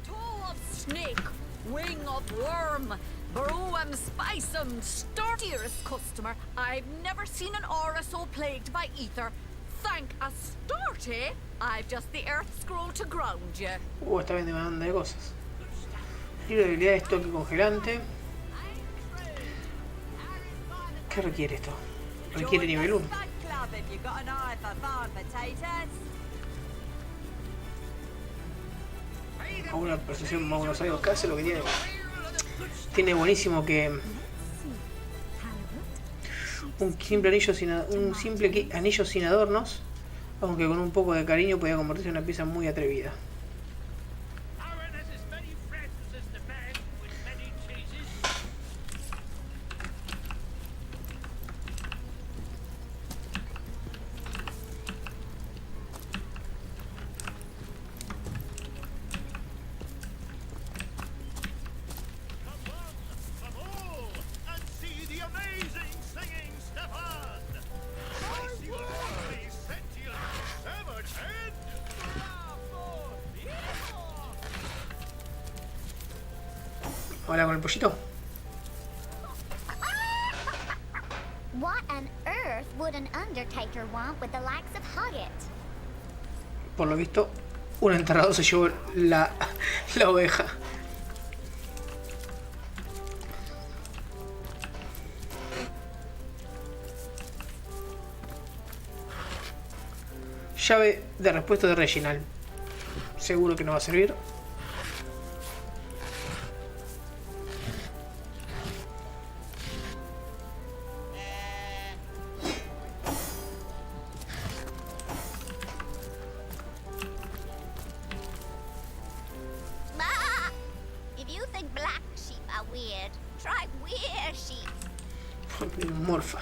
S11: Toe of snake, wing of worm, brew 'em, spice 'em, sturdiest customer. I've never seen an aura so plagued by ether. Thank Astarte, I've just the earth scroll to ground you.
S2: Está bien demanda de cosas. Libro de habilidades, toque congelante. ¿Qué requiere esto? Requiere nivel 1. A una percepción más o menos algo que hace lo que tiene. Tiene buenísimo que un simple anillo sin adornos, aunque con un poco de cariño podía convertirse en una pieza muy atrevida. Hola con el pollito.
S16: What on earth would an undertaker want with the likes of Hogget?
S2: Por lo visto, un enterrador se llevó la oveja. Llave de repuesto de Reginald. Seguro que no va a servir. Morfa.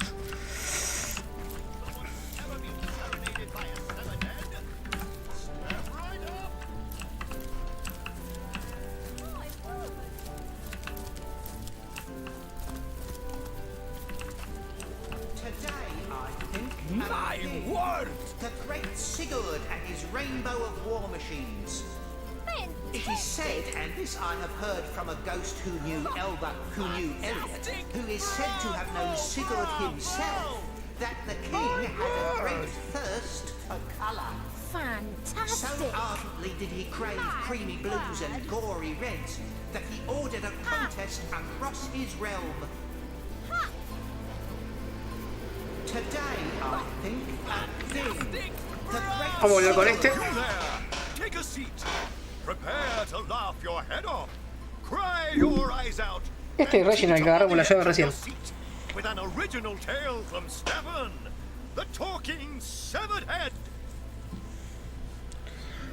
S17: My word! The great Sigurd and his rainbow of war machines. It is said, and this I have heard from a ghost who knew Elliot, who is said to have known Sigurd himself, that the king had a great thirst for colour.
S14: Fantastic!
S17: So ardently did he crave creamy blues and gory reds, that he ordered a contest across his realm. Today, I think, a thing.
S2: Vamos a volver con este.
S8: Take a seat. Prepare to laugh your head off. Cry your eyes out.
S2: Este es Reginald que agarramos la llave recién.
S8: With an original tale from Stefan, the talking severed head.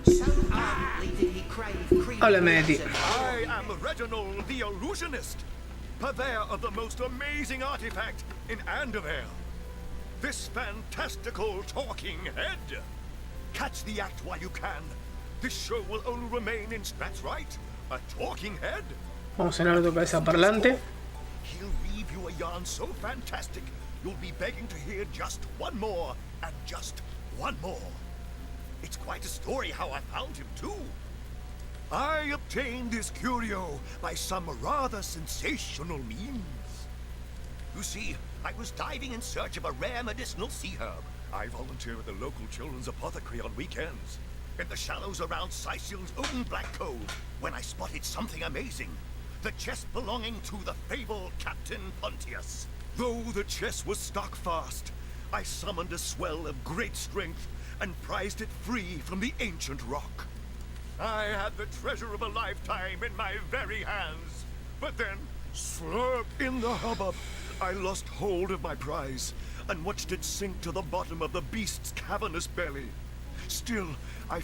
S17: So ardently did he
S2: Háblame de ti.
S18: I am Reginald the Illusionist, purveyor of the most amazing artifact in Andover. This fantastical talking head. Catch the act while you can. This show will only remain in... That's right, a talking head.
S2: Vamos a hablar de tu cabeza parlante.
S18: He'll weave you a yarn so fantastic, you'll be begging to hear just one more, and just one more. It's quite a story how I found him, too. I obtained this curio by some rather sensational means. You see, I was diving in search of a rare medicinal sea herb. I volunteer at the local children's apothecary on weekends. In the shallows around Sicil's own Black Cove, when I spotted something amazing. The chest belonging to the fabled Captain Pontius. Though the chest was stuck fast, I summoned a swell of great strength and prized it free from the ancient rock. I had the treasure of a lifetime in my very hands. But then, slurp in the hubbub, I lost hold of my prize and watched it sink to the bottom of the beast's cavernous belly. Still,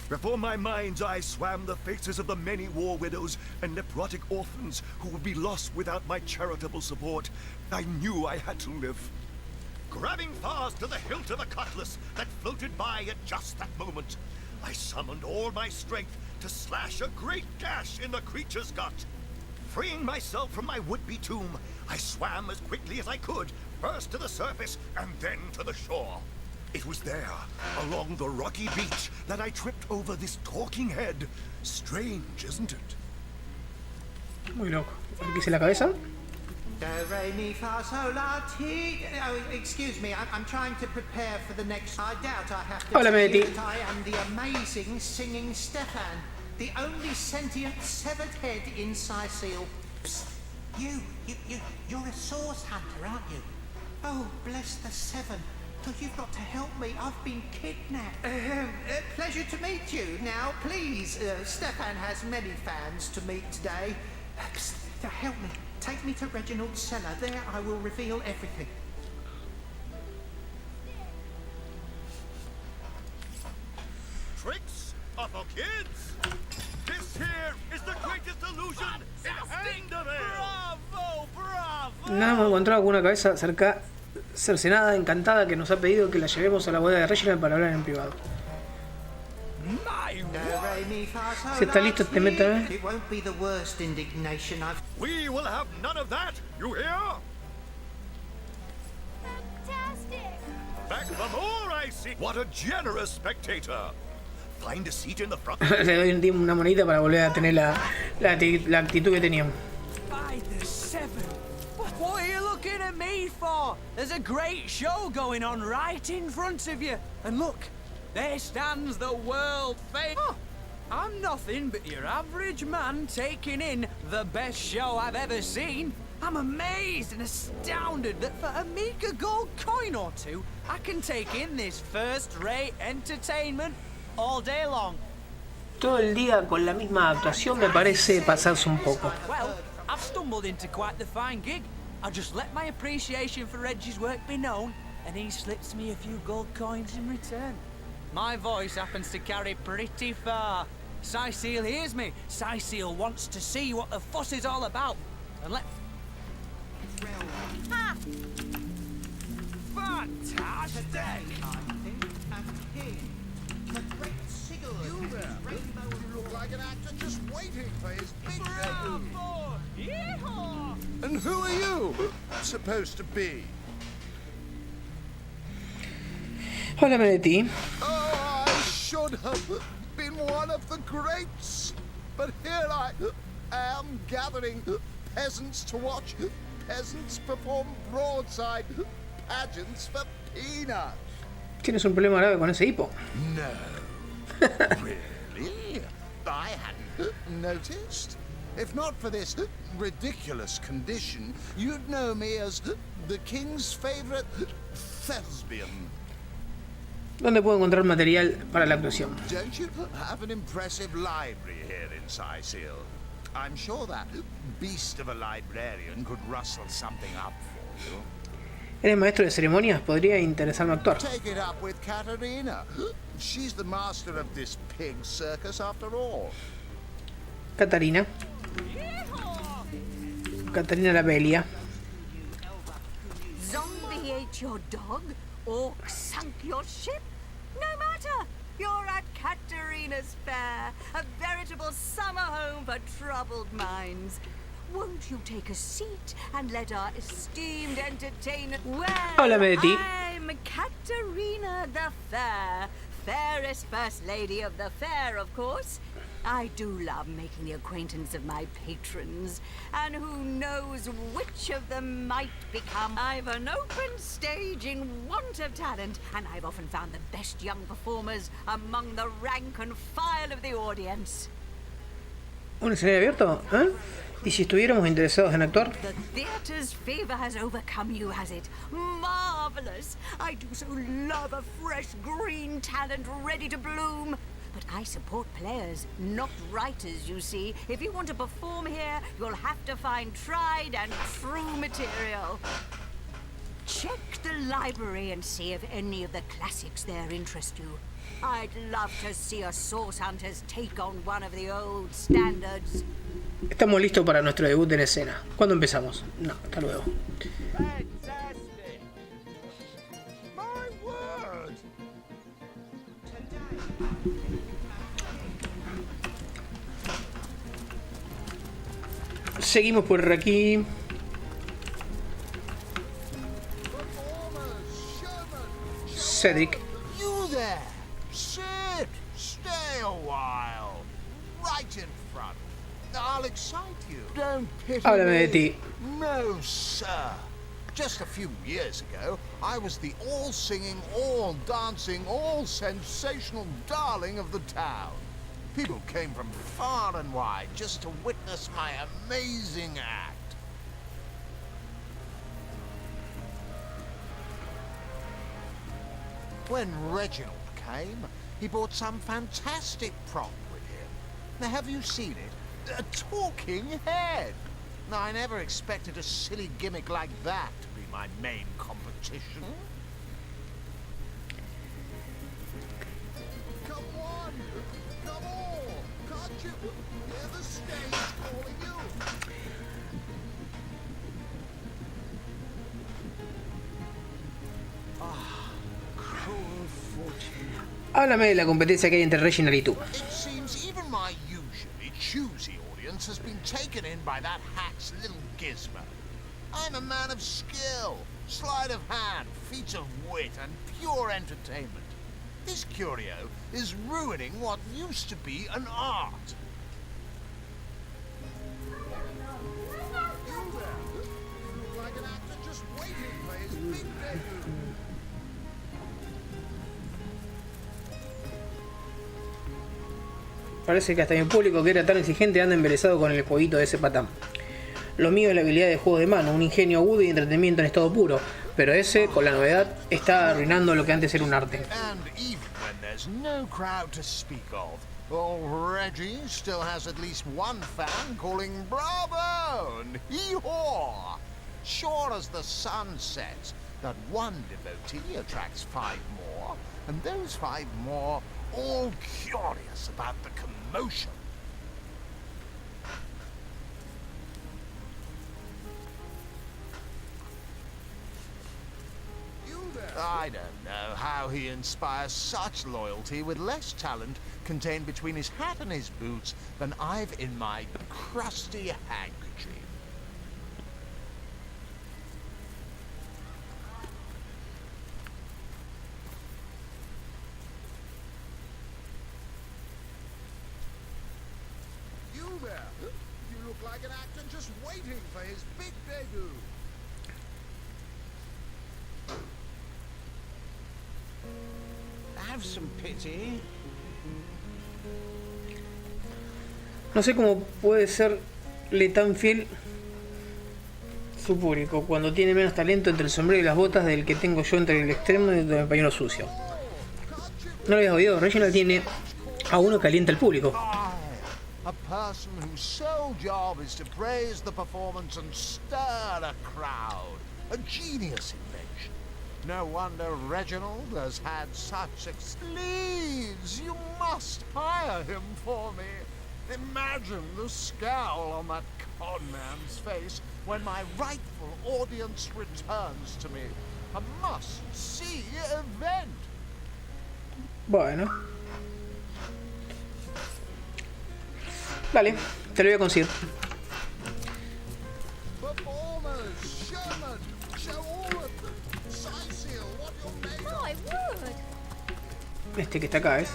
S18: before my mind's eye swam the faces of the many war widows and necrotic orphans who would be lost without my charitable support. I knew I had to live. Grabbing fast to the hilt of a cutlass that floated by at just that moment, I summoned all my strength to slash a great gash in the creature's gut. Freeing myself from my would-be tomb, I swam as quickly as I could, first to the surface and then to the shore. It was there, along the rocky beach, that I tripped over this talking head. Strange, isn't it?
S2: Muy loco. ¿Qué hice la cabeza?
S17: Do, re, mi, fa, sol, la, ti. Oh, excuse me, I'm trying to prepare for the next... I doubt I have to tell you that I am the amazing singing Stefan, the only sentient severed head in Sicile. Psst. You're a source hunter, aren't you? Oh, bless the seven. Oh, you've got to help me. I've been kidnapped. Pleasure to meet you. Now, please, Stefan has many fans to meet today. Psst, help me. Take me to Reginald's cellar. There I will reveal everything.
S18: Tricks are for kids. This here is the greatest illusion in Andover.
S9: Bravo, bravo.
S2: Nada, hemos encontrado alguna cabeza cercenada, encantada, que nos ha pedido que la llevemos a la bodega de Reginald para hablar en privado. Si está listo, te meta.
S17: It won't be the worst indignation I've...
S18: We will have none of that, you hear?
S16: Fantastic!
S18: Back for more, I see. What a generous spectator. Find a seat in the front.
S2: Le doy una monedita para volver a tener la actitud que teníamos.
S13: By the seven. What are you looking at me for? There's a great show going on right in front of you. And look, there stands the world famous... Oh, I'm nothing but your average man taking in the best show I've ever seen. I'm amazed and astounded that for a meager gold coin or two, I can take in this first-rate entertainment all day long.
S2: Todo el día con la misma actuación me parece pasarse un poco.
S13: Well, I've stumbled into quite the fine gig. I'll just let my appreciation for Reggie's work be known, and he slips me a few gold coins in return. My voice happens to carry pretty far. Sicile hears me. Sicile wants to see what the fuss is all about. And let...
S16: Ha!
S13: Fantastic!
S4: You there? You look like an actor just waiting for his big
S13: Bravo! Yeehaw!
S4: And who are you supposed to be?
S2: Háblame de ti.
S4: Oh, I should have been one of the greats. But here I am gathering peasants to watch peasants perform broadside pageants for peanuts.
S2: Tienes un problema grave con ese hipo.
S4: No. Really? I hadn't noticed. If not for this ridiculous condition, you'd know me as the king's favorite thespian.
S2: ¿Dónde puedo encontrar material para la actuación?
S4: Don't you have an impressive library here in Sicile? I'm sure that beast of a librarian could rustle something up for you.
S2: ¿Eres maestro de ceremonias? Podría interesarme actuar.
S4: Take it up with Katerina. She's the master of this pig circus after all.
S2: Catarina. Catarina la Belia.
S11: Zombie ate your dog? Orc sunk your ship? No matter. You're at Katarina's Fair, a veritable summer home for troubled minds. Won't you take a seat and let our esteemed entertainer... Well,
S2: Háblame de ti.
S11: I'm Katarina the Fair, fairest first lady of the fair, of course. I do love making the acquaintance of my patrons, and who knows which of them might become. I've an open stage in want of talent, and I've often found the best young performers among the rank and file of the audience.
S2: ¿Un escenario abierto? ¿Eh? ¿Y si estuviéramos interesados en actuar?
S11: The theatre's fever has overcome you, has it? Marvelous! I do so love a fresh green talent ready to bloom. But I support players, not writers, you see. If you want to perform here, you'll have to find tried and true material. Check the library and see if any of the classics there interest you. I'd love to see a Source Hunters take on one of the old standards.
S2: Estamos listos para nuestro debut en escena. ¿Cuándo empezamos? No, hasta luego.
S5: Fantastic! My word!
S2: Seguimos por aquí. Cedric.
S4: You there! Sit! Stay a while. Right in front. I'll excite you. Don't pity
S2: Háblame de
S4: me.
S2: ti.
S4: No, sir. Just a few years ago, I was the all-singing, all-dancing, all-sensational darling of the town. People came from far and wide just to witness my amazing act. When Reginald came, he brought some fantastic prop with him. Now, have you seen it? A talking head. Now, I never expected a silly gimmick like that to be my main competition. Come on! Come on! Can't you hear the stage calling you? Cruel fortune.
S2: Háblame de la competencia que hay entre Reginald y tú.
S4: It seems even my usually choosy audience has been taken in by that hack's little gizmo. I'm a man of skill, sleight of hand, feats of wit, and pure entertainment. This curio is ruining what used to be an art. You there? You look like an actor just waiting for his big debut.
S2: Parece que hasta mi público, que era tan exigente, anda embelesado con el jueguito de ese patán. Lo mío es la habilidad de juego de mano, un ingenio agudo y entretenimiento en estado puro. Pero ese, con la novedad, está arruinando lo que antes era un arte.
S4: And even when there's no crowd to speak of, old Reggie still has at least one fan calling bravo and hee-haw. Sure as the sun sets, that one devotee attracts 5 more, and those 5 more all curious about the commotion. I don't know how he inspires such loyalty with less talent contained between his hat and his boots than I've in my crusty handkerchief. You there? You look like an actor just waiting for his big debut.
S5: Have some pity.
S2: No sé cómo puede serle tan fiel su público cuando tiene menos talento entre el sombrero y las botas del que tengo yo entre el extremo y el pañuelo sucio. No lo habías oído, Reginald tiene a uno que alienta al público.
S4: A person whose sole job is to praise the performance and stir a crowd. A genius invention. No wonder Reginald has had such success. Please, you must hire him for me. Imagine the scowl on that con man's face when my rightful audience returns to me. A must-see event.
S2: Bueno. Dale, te lo voy a conseguir.
S4: Performers, showmen, show all of them. Siseal, what you're made of.
S15: My word!
S2: Este que está acá, ¿ves?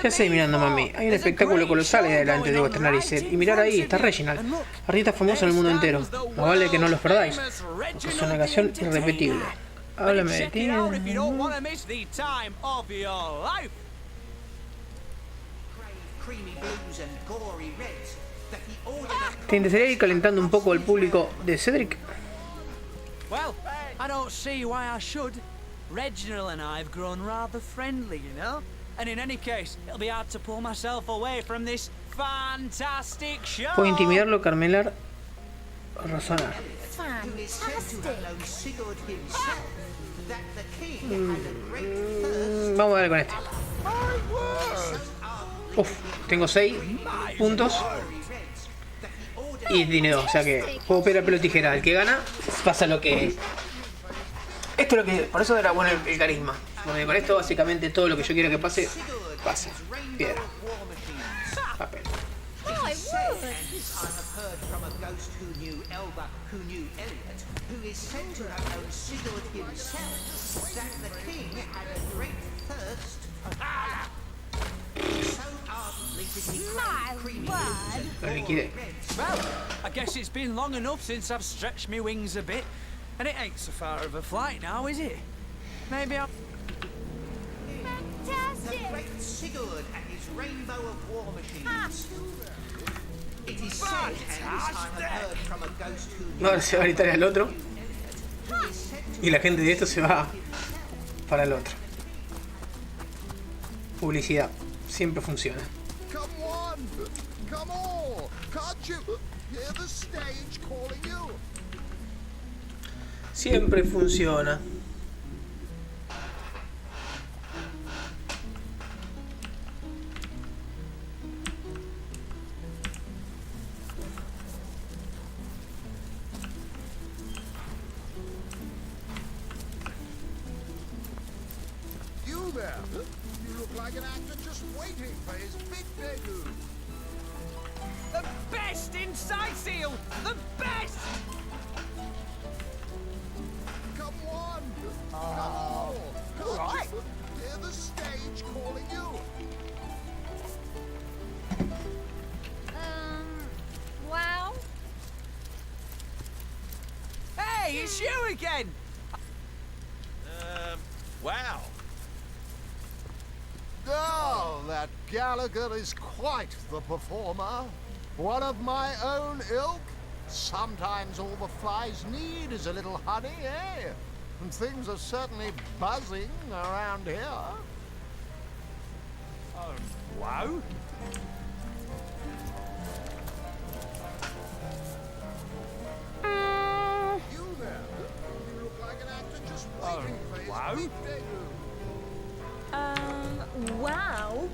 S2: ¿Qué haces mirando, mami? Hay un espectáculo colosal ahí adelante de vuestra narices. Y mirar ahí, está Reginald, artista famoso en el mundo entero. Más vale que no lo perdáis, porque es una canción irrepetible. Háblame de ti. ¿Te interesaría ir calentando un poco al público de Cedric?
S13: Well, I don't see why I should. Reginald and I have grown rather friendly, you know? And in any case, it'll be hard to pull myself away from this fantastic show.
S2: Puedo intimidarlo, Carmelar, razonar. Vamos a darle con este. Uf, tengo 6 puntos. Y dinero, o sea que puedo pegar pelo tijera. El que gana, pasa lo que... Esto es lo que... Por eso era bueno el carisma. Porque con esto básicamente todo lo que yo quiero que pase, pasa. Piedra. Papel. Lo liquidé.
S13: Well, I guess it's been long enough since I've stretched my wings a bit. And it ain't so far of a flight now, is it? Maybe I'll...
S17: The great Sigurd and his rainbow of war machines. It is said, and this I have heard from a ghost who...
S2: Ahora se va a gritar al otro. Y la gente de esto se va para el otro. Publicidad. Siempre funciona.
S4: Come on! Come on! Can't you hear the stage calling you?
S2: Siempre funciona.
S4: You there? You look like an actor just waiting for his big debut.
S13: The best in Sightseal! The best!
S4: Come on! Come on! Can't you hear the stage calling you?
S11: Wow.
S13: Hey, it's you again!
S9: Wow.
S4: Oh, that Gallagher is quite the performer. One of my own ilk. Sometimes all the flies need is a little honey, eh? And things are certainly buzzing around here.
S13: Wow.
S4: You there? You look like an actor just waiting for his
S13: wow.
S4: big debut.
S11: Wow.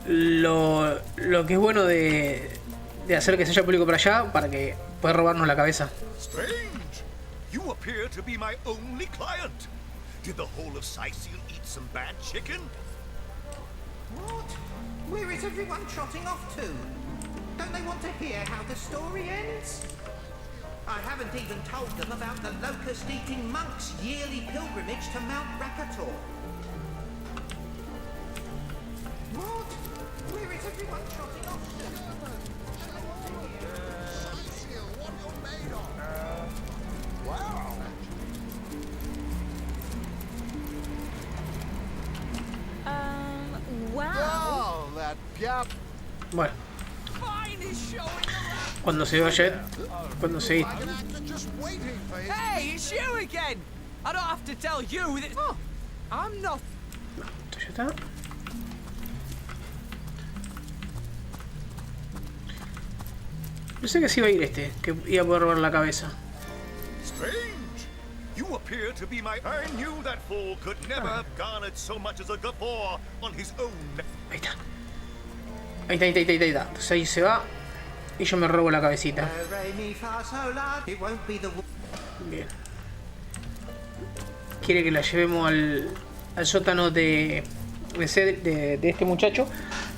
S2: Lo que es bueno de hacer que se haya público para allá, para que pueda robarnos la cabeza.
S18: Strange! You appear to be my only client. Did the whole of Sightseal eat some bad chicken?
S17: What? Where is everyone trotting off to? Don't they want to hear how the story ends? I haven't even told them about the locust-eating monks' yearly pilgrimage to Mount Rakator. What? Where is everyone trotting off to?
S4: Sightseal, what you're made of. Wow.
S11: Wow.
S4: Oh, that gap.
S2: Bueno. Cuando se vaya, cuando se...
S13: Hey, it's you again! I don't have to tell you that... Oh, I'm not...
S2: ¿Esto ya está? Pensé que sí iba a ir este, que iba a poder robar la cabeza.
S18: strange. You appear to be my... I knew that fool could never have garnered so much as a guffaw on his own...
S2: Ahí está. Ahí está. Entonces ahí se va. Y yo me robo la cabecita. Bien. Quiere que la llevemos al sótano de este muchacho.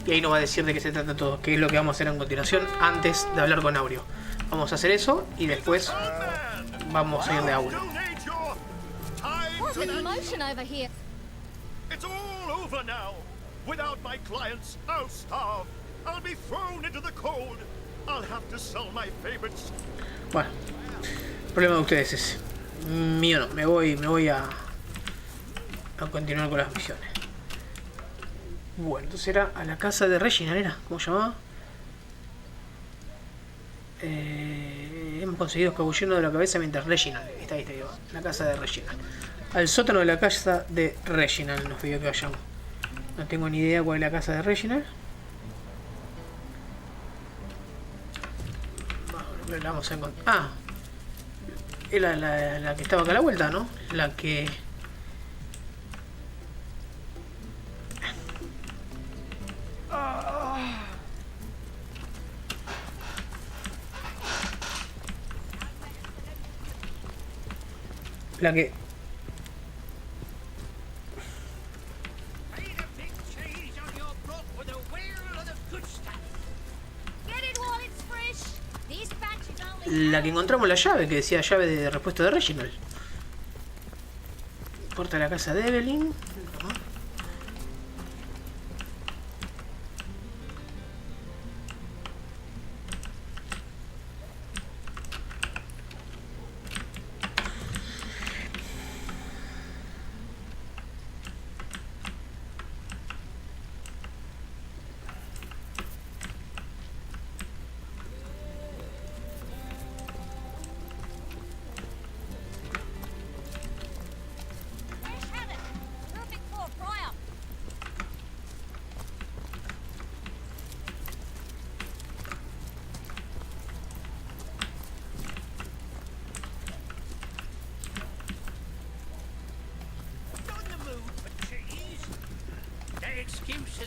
S2: Y ahí nos va a decir de qué se trata todo. Qué es lo que vamos a hacer a continuación antes de hablar con Aureo. Vamos a hacer eso y después vamos a ir de Aureo.
S15: What an emotion over here.
S18: It's all over now. Without my clients, I'll starve. I'll be thrown into the cold. I'll have to sell my favorites.
S2: Bueno, el problema de ustedes es mío. No, me voy a continuar con las misiones. Bueno, entonces era a la casa de Reginald, ¿era? ¿Cómo se llamaba? Hemos conseguido escabullirnos de la cabeza mientras Reginald. Ahí está, la casa de Reginald. Al sótano de la casa de Reginald nos pidió que vayamos. No tengo ni idea cuál es la casa de Reginald. La vamos a encontrar. Ah, es la que estaba acá a la vuelta, ¿no? La que... La que... La que encontramos la llave, que decía llave de repuesto de Reginald. Puerta de la casa de Evelyn.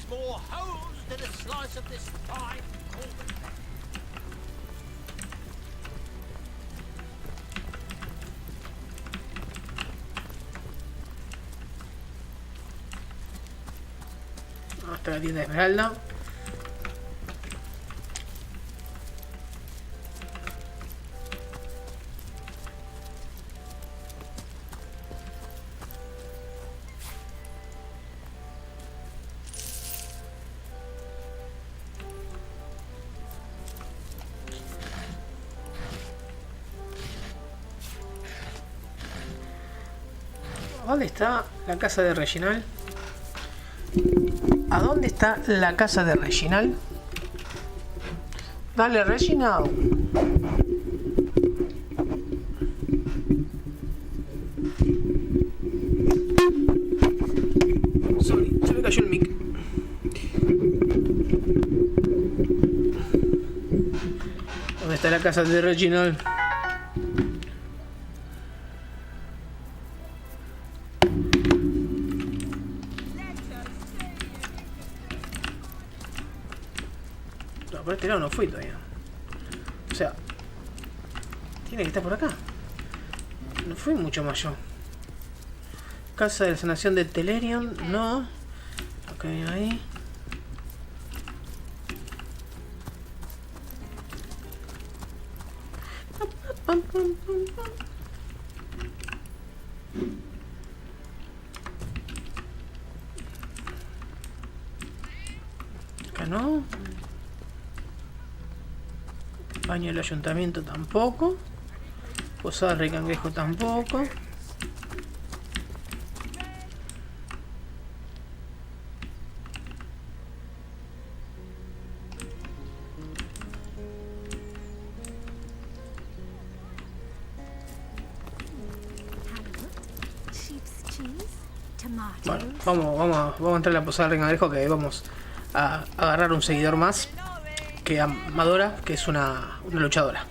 S1: More holes than a slice of this fine golden bread.
S2: Hasta la tienda de Esmeralda. ¿Dónde está la casa de Reginald? ¿A dónde está la casa de Reginald? Dale, Reginald. Sorry, se me cayó el mic. ¿Dónde está la casa de Reginald? Por este lado no fui todavía. O sea, tiene que estar por acá. No fui mucho más yo. Casa de la sanación de Larian, no. Ok, ahí. Acá no. Baño del ayuntamiento tampoco. Posada del Rey Cangrejo tampoco. Bueno, vamos a entrar a la posada del Rey Cangrejo, que vamos a agarrar un seguidor más. Que Amadora, que es una luchadora.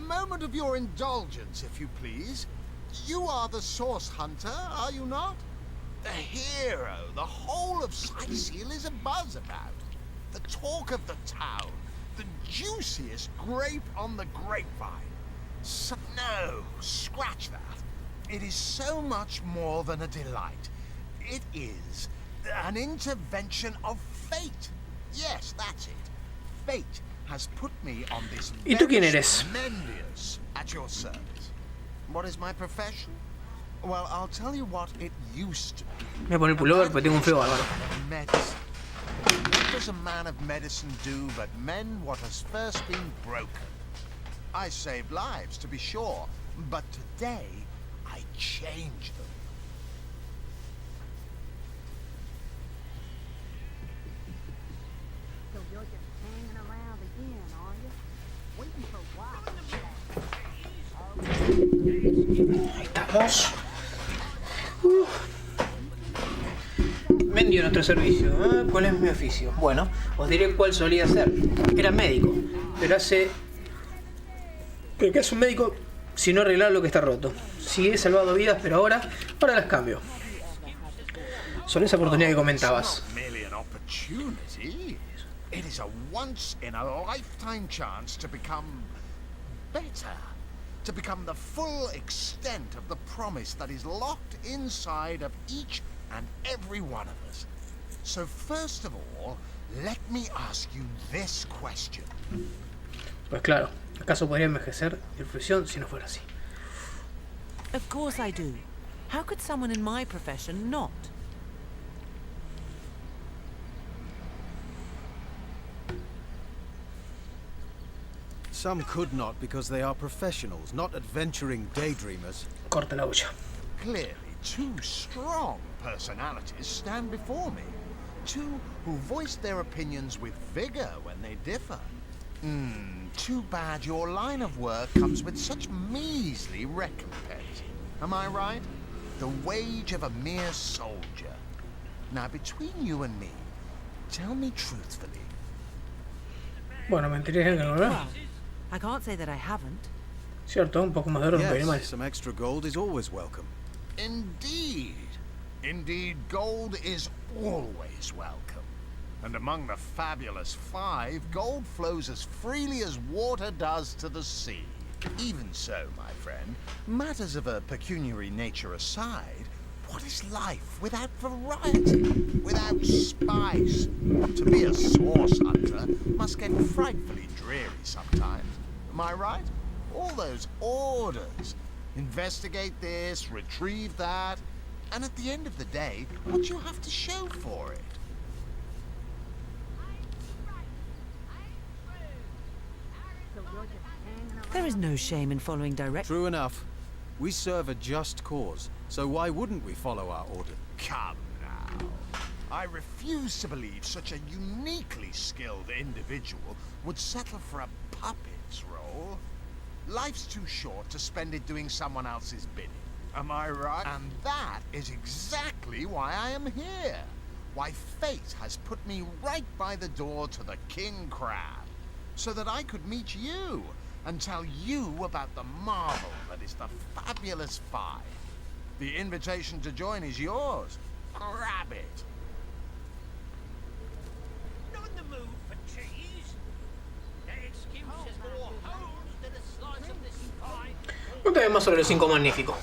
S4: moment of your indulgence, if you please. You are the source hunter, are you not? The hero the whole of Sightseal is abuzz about. The talk of the town. The juiciest grape on the grapevine. So, no, scratch that. It is so much more than a delight. It is an intervention of fate. Yes, that's it. Fate has put me on this
S2: ¿Y tú quién eres?
S4: tremendous at your service. What is my profession? Well, I'll tell you what it used to be.
S2: Me voy a poner el pullover porque tengo un frío bárbaro.
S4: Medicine. What does a man of medicine do but mend what has first been broken? I saved lives, to be sure, but today I changed them.
S19: So you're just hanging around again, are you? Waiting for what?
S2: Ahí estamos. Vendió nuestro servicio. ¿Cuál es mi oficio? Bueno, os diré cuál solía ser. Era médico, pero hace... ¿Pero qué hace un médico si no arreglar lo que está roto? Sí, he salvado vidas, pero ahora las cambio. Son esa oportunidad que comentabas.
S4: It is a once-in-a-lifetime chance to become better. To become the full extent of the promise that is locked inside of each and every one of us. So first of all, let me ask you this question.
S2: Pues claro, ¿acaso podría envejecer de profesión si no fuera así?
S3: Of course I do. How could someone in my profession not?
S20: Some could not because they are professionals, not adventuring daydreamers.
S2: Corta la olla.
S4: Clearly, two strong personalities stand before me. Two who voice their opinions with vigor when they differ. Too bad your line of work comes with such measly recompense. Am I right? The wage of a mere soldier. Now, between you and me, tell me truthfully.
S2: Bueno, mentiría que no, ¿verdad?
S3: I can't say that I haven't.
S2: Cierto, un poco más de oro no viene mal.
S20: Yes, some extra gold is always welcome.
S4: Indeed. Indeed, gold is always welcome. And among the fabulous five, gold flows as freely as water does to the sea. Even so, my friend, matters of a pecuniary nature aside, what is life without variety, without spice? To be a source hunter must get frightfully dreary sometimes. Am I right? All those orders. Investigate this, retrieve that, and at the end of the day, what do you have to show for it?
S3: There is no shame in following directions.
S20: True enough. We serve a just cause, so why wouldn't we follow our order?
S4: Come now. I refuse to believe such a uniquely skilled individual would settle for a puppet's role. Life's too short to spend it doing someone else's bidding. Am I right? And that is exactly why I am here. Why fate has put me right by the door to the King Crab. So that I could meet you and tell you about the marvel that is the Fabulous Five. The invitation to join is yours. Grab it.
S1: Not in the mood for cheese. That excuse is more holes than a slice of this pie.
S2: Cuéntame más sobre los cinco magníficos.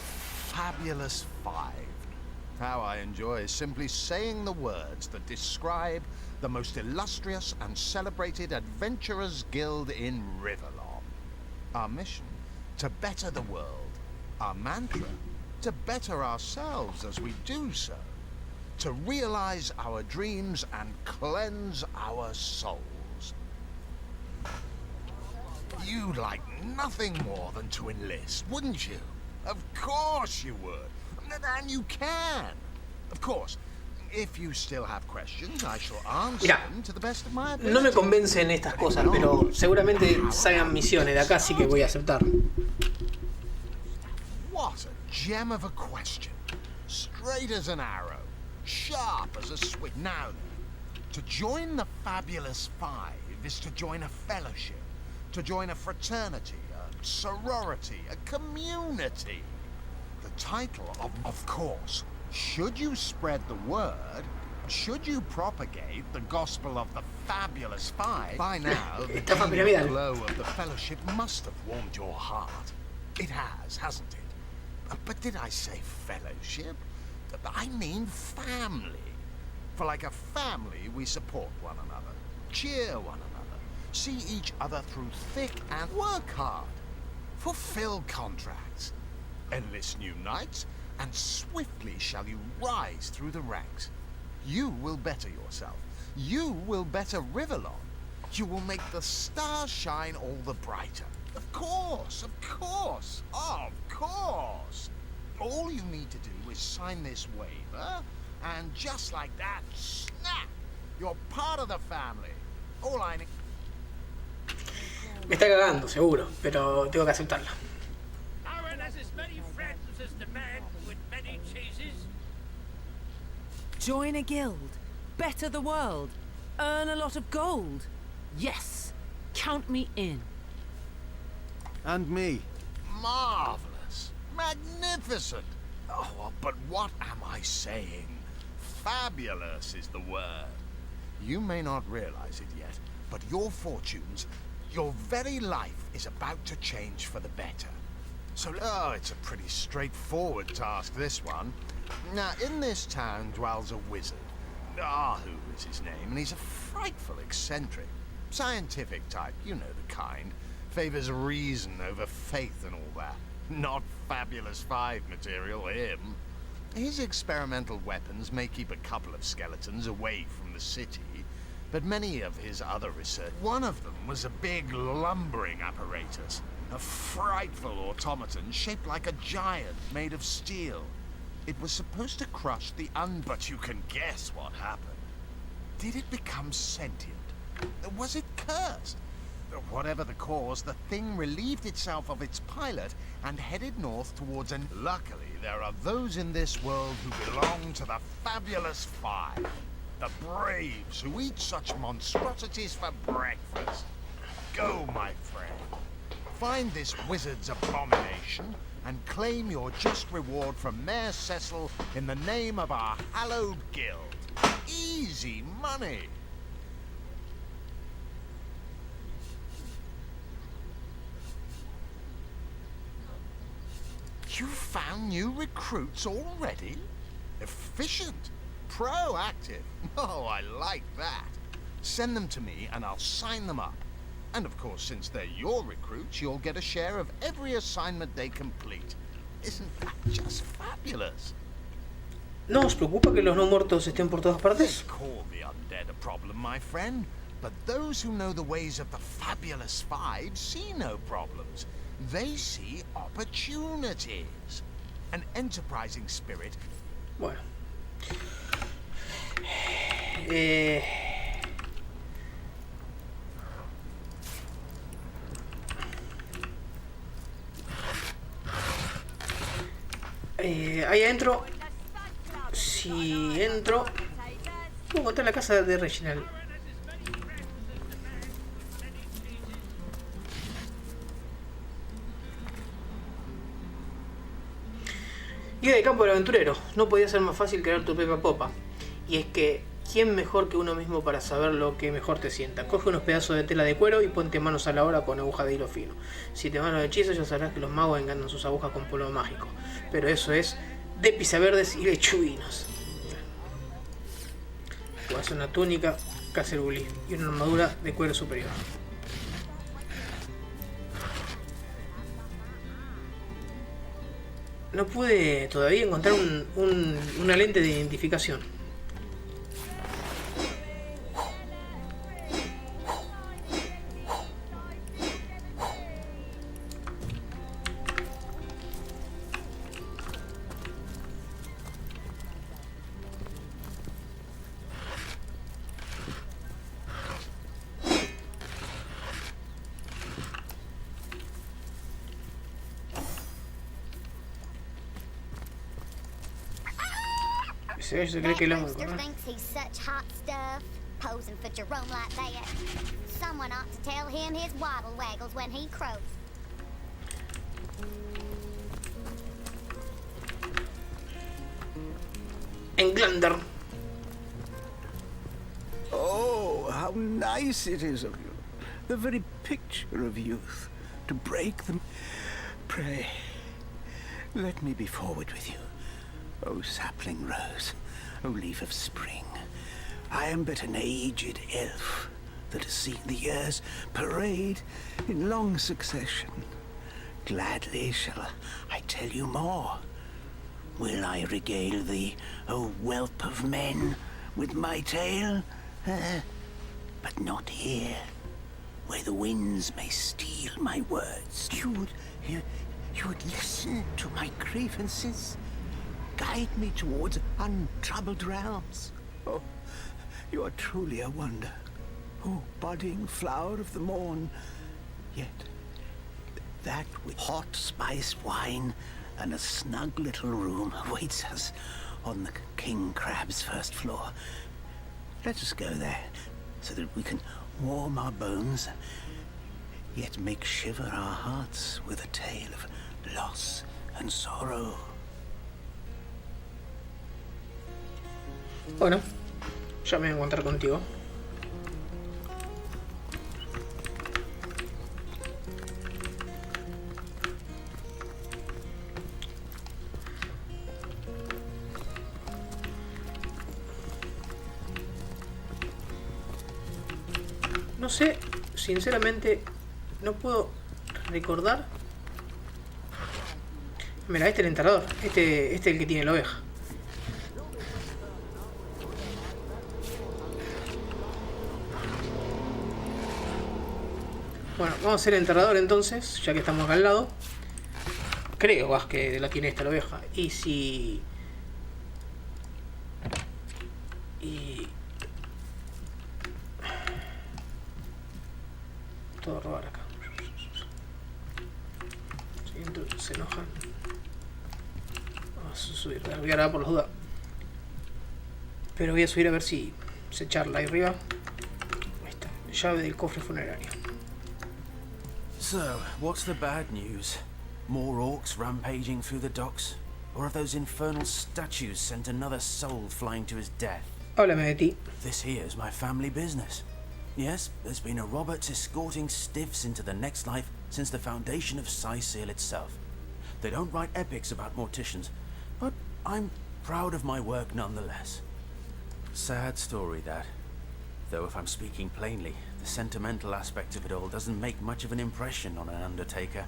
S4: Fabulous Five. How I enjoy simply saying the words that describe the most illustrious and celebrated adventurers' guild in Riverlong. Our mission, to better the world. Our mantra, to better ourselves as we do so. To realize our dreams and cleanse our souls. You'd like nothing more than to enlist, wouldn't you? Of course you would. And you can. Of course, if you still have questions, I shall answer them to the best of my ability.
S2: No me convencen estas cosas, pero seguramente salgan misiones de acá, así que voy a aceptar.
S4: What a gem of a question. Straight as an arrow. Sharp as a sword. Now then, to join the Fabulous Five is to join a fellowship. To join a fraternity, a sorority, a community. The title of course, should you spread the word, should you propagate the gospel of the Fabulous Five, by now the genial glow of the fellowship must have warmed your heart. It has, hasn't it? But did I say fellowship? I mean family. For like a family, we support one another, cheer one another, see each other through thick and work hard, fulfill contracts, enlist new knights, and swiftly shall you rise through the ranks. You will better yourself. You will better Rivalon. You will make the stars shine all the brighter. Of course, of course, of course. All you need to do is sign this waiver, and just like that, snap! You're part of the family. All I need...
S2: Me está cagando, seguro, pero tengo que aceptarla.
S21: Aaron has as many friends as the man with many cheeses.
S3: Join a guild, better the world, earn a lot of gold. Yes, count me in.
S20: And me.
S4: Marvelous. Magnificent. Oh, but what am I saying? Fabulous is the word. You may not realize it yet, but your fortunes, your very life is about to change for the better. So, it's a pretty straightforward task, this one. Now, in this town dwells a wizard. Who is his name, and he's a frightful eccentric. Scientific type, you know the kind. Favors reason over faith and all that. Not Fabulous Five material, him. His experimental weapons may keep a couple of skeletons away from the city, but many of his other research... One of them was a big lumbering apparatus. A frightful automaton shaped like a giant made of steel. It was supposed to crush the But you can guess what happened. Did it become sentient? Was it cursed? Whatever the cause, the thing relieved itself of its pilot and headed north towards an... Luckily, there are those in this world who belong to the Fabulous Five. The braves who eat such monstrosities for breakfast. Go, my friend. Find this wizard's abomination and claim your just reward from Mayor Cecil in the name of our hallowed guild. Easy money. You found new recruits already? Efficient. Proactive. Oh, I like that. Send them to me and I'll sign them up. And of course, since they're your recruits, you'll get a share of every assignment they complete. Isn't that just fabulous?
S2: ¿No os preocupa que los no muertos estén por todas partes?
S4: They call the undead a problem, my friend. But those who know the ways of the Fabulous Five see no problems. They see opportunities. An enterprising spirit.
S2: Bueno. Ahí adentro, si entro, puedo encontrar la casa de Reginald. Guía de campo del aventurero. No podía ser más fácil crear tu propia popa. Y es que, ¿quién mejor que uno mismo para saber lo que mejor te sienta? Coge unos pedazos de tela de cuero y ponte manos a la obra con aguja de hilo fino. Si te van los hechizos, ya sabrás que los magos engañan sus agujas con polvo mágico. Pero eso es de pisaverdes y lechuguinos. Puedo hacer una túnica, cacerulí y una armadura de cuero superior. No pude todavía encontrar una lente de identificación. Se cree que lo
S16: Rooster thinks he's such hot stuff, posing for Jerome like that. Someone ought to tell him his waddle waggles when he croaks.
S2: Englander.
S7: Oh, how nice it is of you. The very picture of youth. To break them. Pray, let me be forward with you. O sapling rose, O leaf of spring. I am but an aged elf that has seen the years parade in long succession. Gladly shall I tell you more. Will I regale thee, O whelp of men, with my tale? But not here, where the winds may steal my words. You would listen to my grievances, guide me towards untroubled realms. Oh, you are truly a wonder, oh budding flower of the morn. Yet, that with hot spiced wine and a snug little room awaits us on the King Crab's first floor. Let us go there, so that we can warm our bones, yet make shiver our hearts with a tale of loss and sorrow.
S2: Bueno, ya me voy a encontrar contigo. No sé, sinceramente, no puedo recordar. Mira, este es el enterrador. Este es el que tiene la oveja. Bueno, vamos a hacer el enterrador entonces, ya que estamos acá al lado. Creo que la tiene esta la oveja. Y si... todo robar acá. Se enojan. Vamos a subir, voy a grabar por las dudas. Pero voy a subir a ver si se charla ahí arriba. Ahí está, llave del cofre funerario.
S22: So, what's the bad news? More orcs rampaging through the docks? Or have those infernal statues sent another soul flying to his death?
S2: Háblame de ti.
S22: This here's my family business. Yes, there's been a Roberts escorting stiffs into the next life since the foundation of Seal itself. They don't write epics about morticians, but I'm proud of my work nonetheless. Sad story, that. Though if I'm speaking plainly, the sentimental aspect of it all doesn't make much of an impression on an undertaker.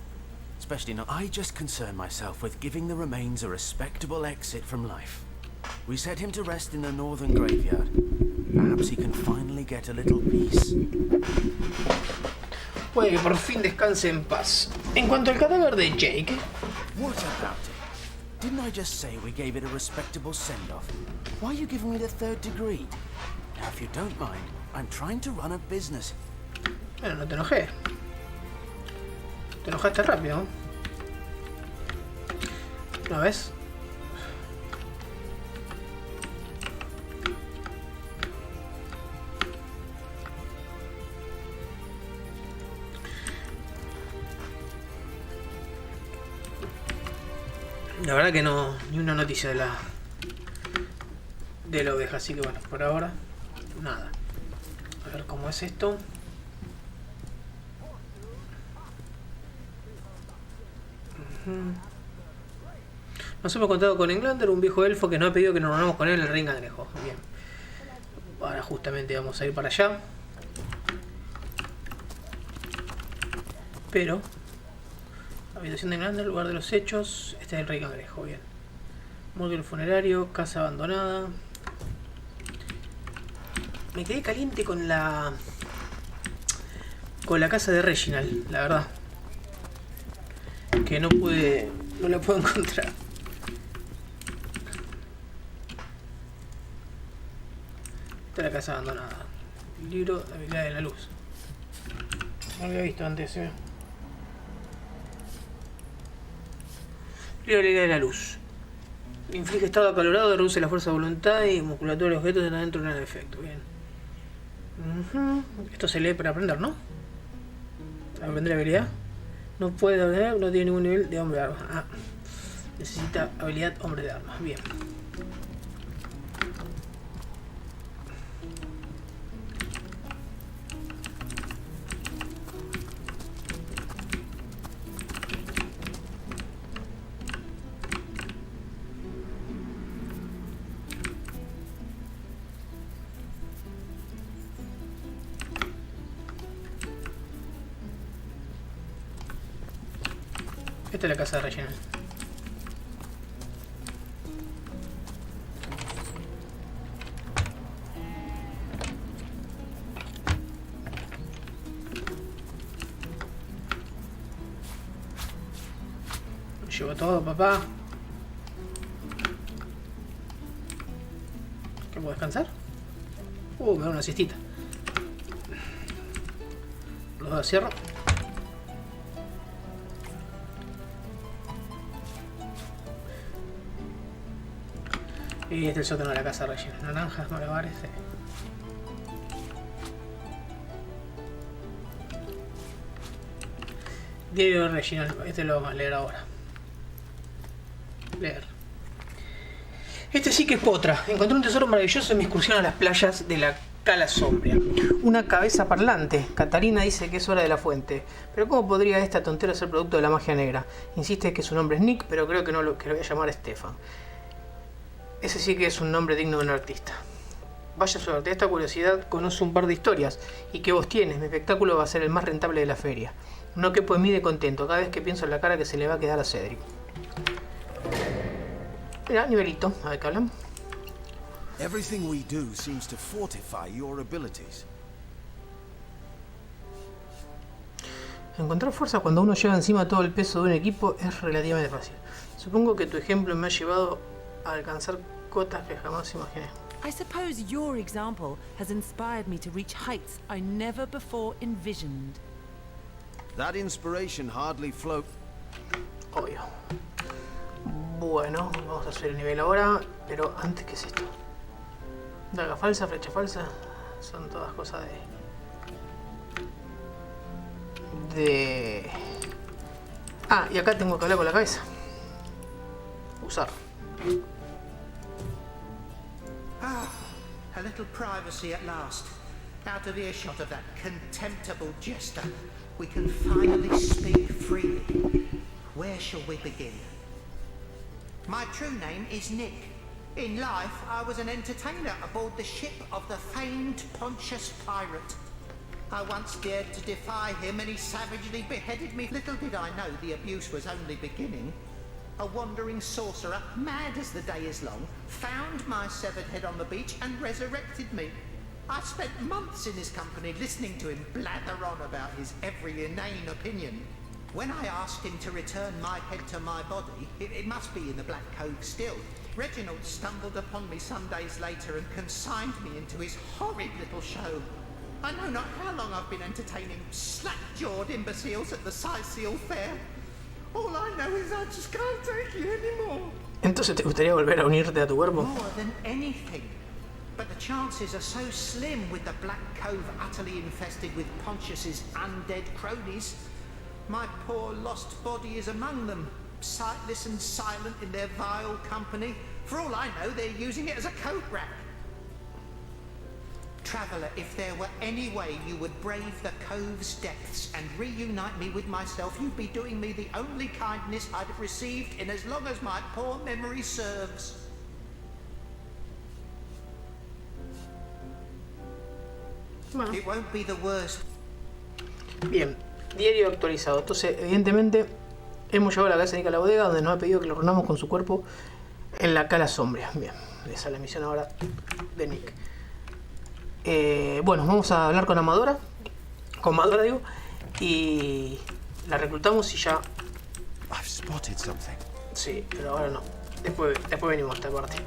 S22: Especially not... I just concern myself with giving the remains a respectable exit from life. We set him to rest in the northern graveyard. Perhaps he can finally get a little peace.
S2: Puede que por fin descanse en paz. En cuanto al cadáver de Jake...
S22: What about it? Didn't I just say we gave it a respectable send-off? Why are you giving me the 3rd degree? Now, if you don't mind, I'm trying to run a business.
S2: Bueno, no te enojé. Te enojaste rápido. ¿No ves? La verdad que no, ni una noticia de la oveja, así que bueno, por ahora, nada. A ver cómo es esto. Nos hemos contado con Englander, un viejo elfo que nos ha pedido que nos reunamos con él en el Ring Cangrejo. Bien. Ahora justamente vamos a ir para allá. Pero... habitación de Englander, lugar de los hechos. Este es el Ring Cangrejo, bien. Módulo funerario, casa abandonada. Me quedé caliente con la casa de Reginald, la verdad. Que no la puedo encontrar. Esta es la casa abandonada. Libro de habilidad de la luz. No lo había visto antes, Libro de habilidad de la luz. Inflige estado acalorado, reduce la fuerza de voluntad y musculatura de los objetos está dentro de un efecto. Bien. Esto se lee para aprender, ¿no? Aprender la habilidad. No puede, no tiene ningún nivel de hombre de armas. Ah, necesita habilidad hombre de armas. Bien. Esta es la casa de Reginald. Llevo todo, papá. ¿Qué puedo descansar? Me da una siestita. Los dos cierro. Y este es el sótano de la casa rellena. Naranjas, malabares. Diario de Reginald. Este lo vamos a leer ahora. Leer. Este sí que es potra. Encontré un tesoro maravilloso en mi excursión a las playas de la Cala Sombria. Una cabeza parlante. Catarina dice que es hora de la fuente. Pero ¿cómo podría esta tontera ser producto de la magia negra? Insiste que su nombre es Nick, pero creo que no que lo voy a llamar Stefan. Ese sí que es un nombre digno de un artista. Vaya suerte, esta curiosidad conoce un par de historias. ¿Y qué vos tienes? Mi espectáculo va a ser el más rentable de la feria. No quepo en mí de contento cada vez que pienso en la cara que se le va a quedar a Cedric. Mira, nivelito, a ver qué hablan.
S20: Everything we do seems to fortify your abilities.
S2: Encontrar fuerza cuando uno lleva encima todo el peso de un equipo es relativamente fácil. Supongo que tu ejemplo me ha llevado a alcanzar cotas que jamás imaginé.
S3: I suppose your example has inspired me to reach heights I never before envisioned.
S20: That inspiration hardly flowed.
S2: Obvio. Bueno, vamos a subir el nivel ahora, pero antes, ¿qué es esto? Daga falsa, flecha falsa, son todas cosas de... Ah, y acá tengo que hablar con la cabeza. Usar.
S17: Ah, a little privacy at last. Out of earshot of that contemptible jester, we can finally speak freely. Where shall we begin? My true name is Nick. In life, I was an entertainer aboard the ship of the famed Pontius Pirate. I once dared to defy him and he savagely beheaded me. Little did I know the abuse was only beginning. A wandering sorcerer, mad as the day is long, found my severed head on the beach and resurrected me. I spent months in his company listening to him blather on about his every inane opinion. When I asked him to return my head to my body, it must be in the Black Cove still, Reginald stumbled upon me some days later and consigned me into his horrid little show. I know not how long I've been entertaining slack-jawed imbeciles at the Seal Fair. All I know is I just can't take it anymore.
S2: Entonces, ¿te gustaría volver a unirte a tu cuerpo?
S17: More than anything. But the chances are so slim with the Black Cove utterly infested with Pontius's undead cronies. My poor lost body is among them, sightless and silent in their vile company. For all I know, they're using it as a coat rack. Traveller, if there were any way you would brave the cove's depths and reunite me with myself, you'd be doing me the only kindness I'd have received in as long as my poor memory serves.
S2: Bueno.
S17: It won't be the worst.
S2: Bien, diario actualizado. Entonces, evidentemente, hemos llegado a la casa de Nick a la bodega, donde nos ha pedido que lo reunamos con su cuerpo en la Cala Sombria. Bien, esa es la misión ahora de Nick. Bueno, vamos a hablar con Amadora. Con Madora, digo. Y la reclutamos y ya...
S20: I've spotted something.
S2: Sí, pero ahora no. Después venimos a esta parte.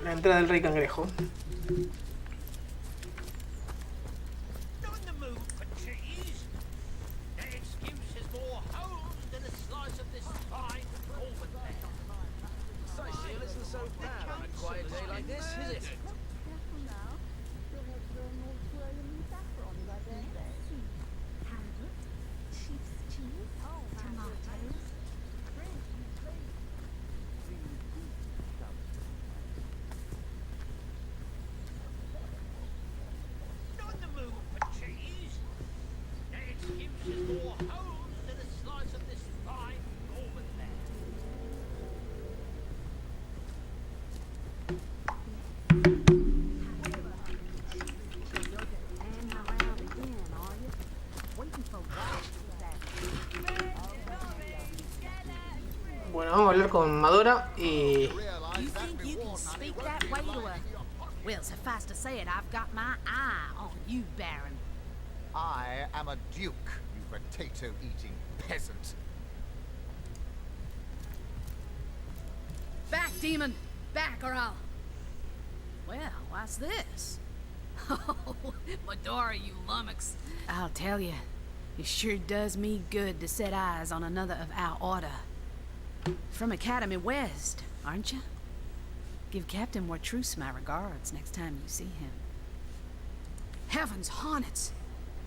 S2: La entrada del Rey Cangrejo. Bueno, vamos a hablar con Madora y...
S3: You think you can speak that way to her? Well, suffice to say it, I've got my eye on you, Baron.
S4: I am a duke, you potato-eating peasant.
S3: Back, demon! Back, or I'll... Well, what's this? Oh, Medora, you lummox. I'll tell you, it sure does me good to set eyes on another of our order. From Academy West, aren't you? Give Captain Wartruce my regards next time you see him. Heavens hornets!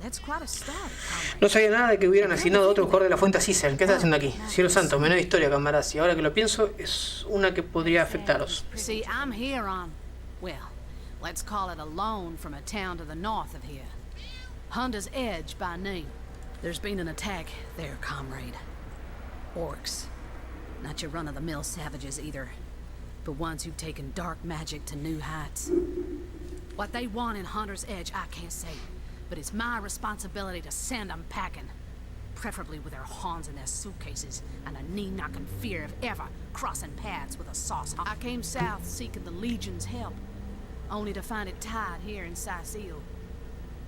S3: That's quite a start, comrade.
S2: No sabía nada de que hubieran asignado a otro jugador de la fuente a Cecil. ¿Qué estás haciendo aquí? Cielo santo, menor historia, camaradas. Y ahora que lo pienso, es una que podría afectaros.
S3: See, I'm here on, well, let's call it a loan from a town to the north of here. Hunter's Edge by name. There's been an attack there, comrade. Orcs. Not your run-of-the-mill savages either, but ones who've taken dark magic to new heights. What they want in Hunter's Edge, I can't say, but it's my responsibility to send them packing. Preferably with their horns in their suitcases and a knee-knocking fear of ever crossing paths with a sauce. I came south seeking the Legion's help, only to find it tied here in Sicil.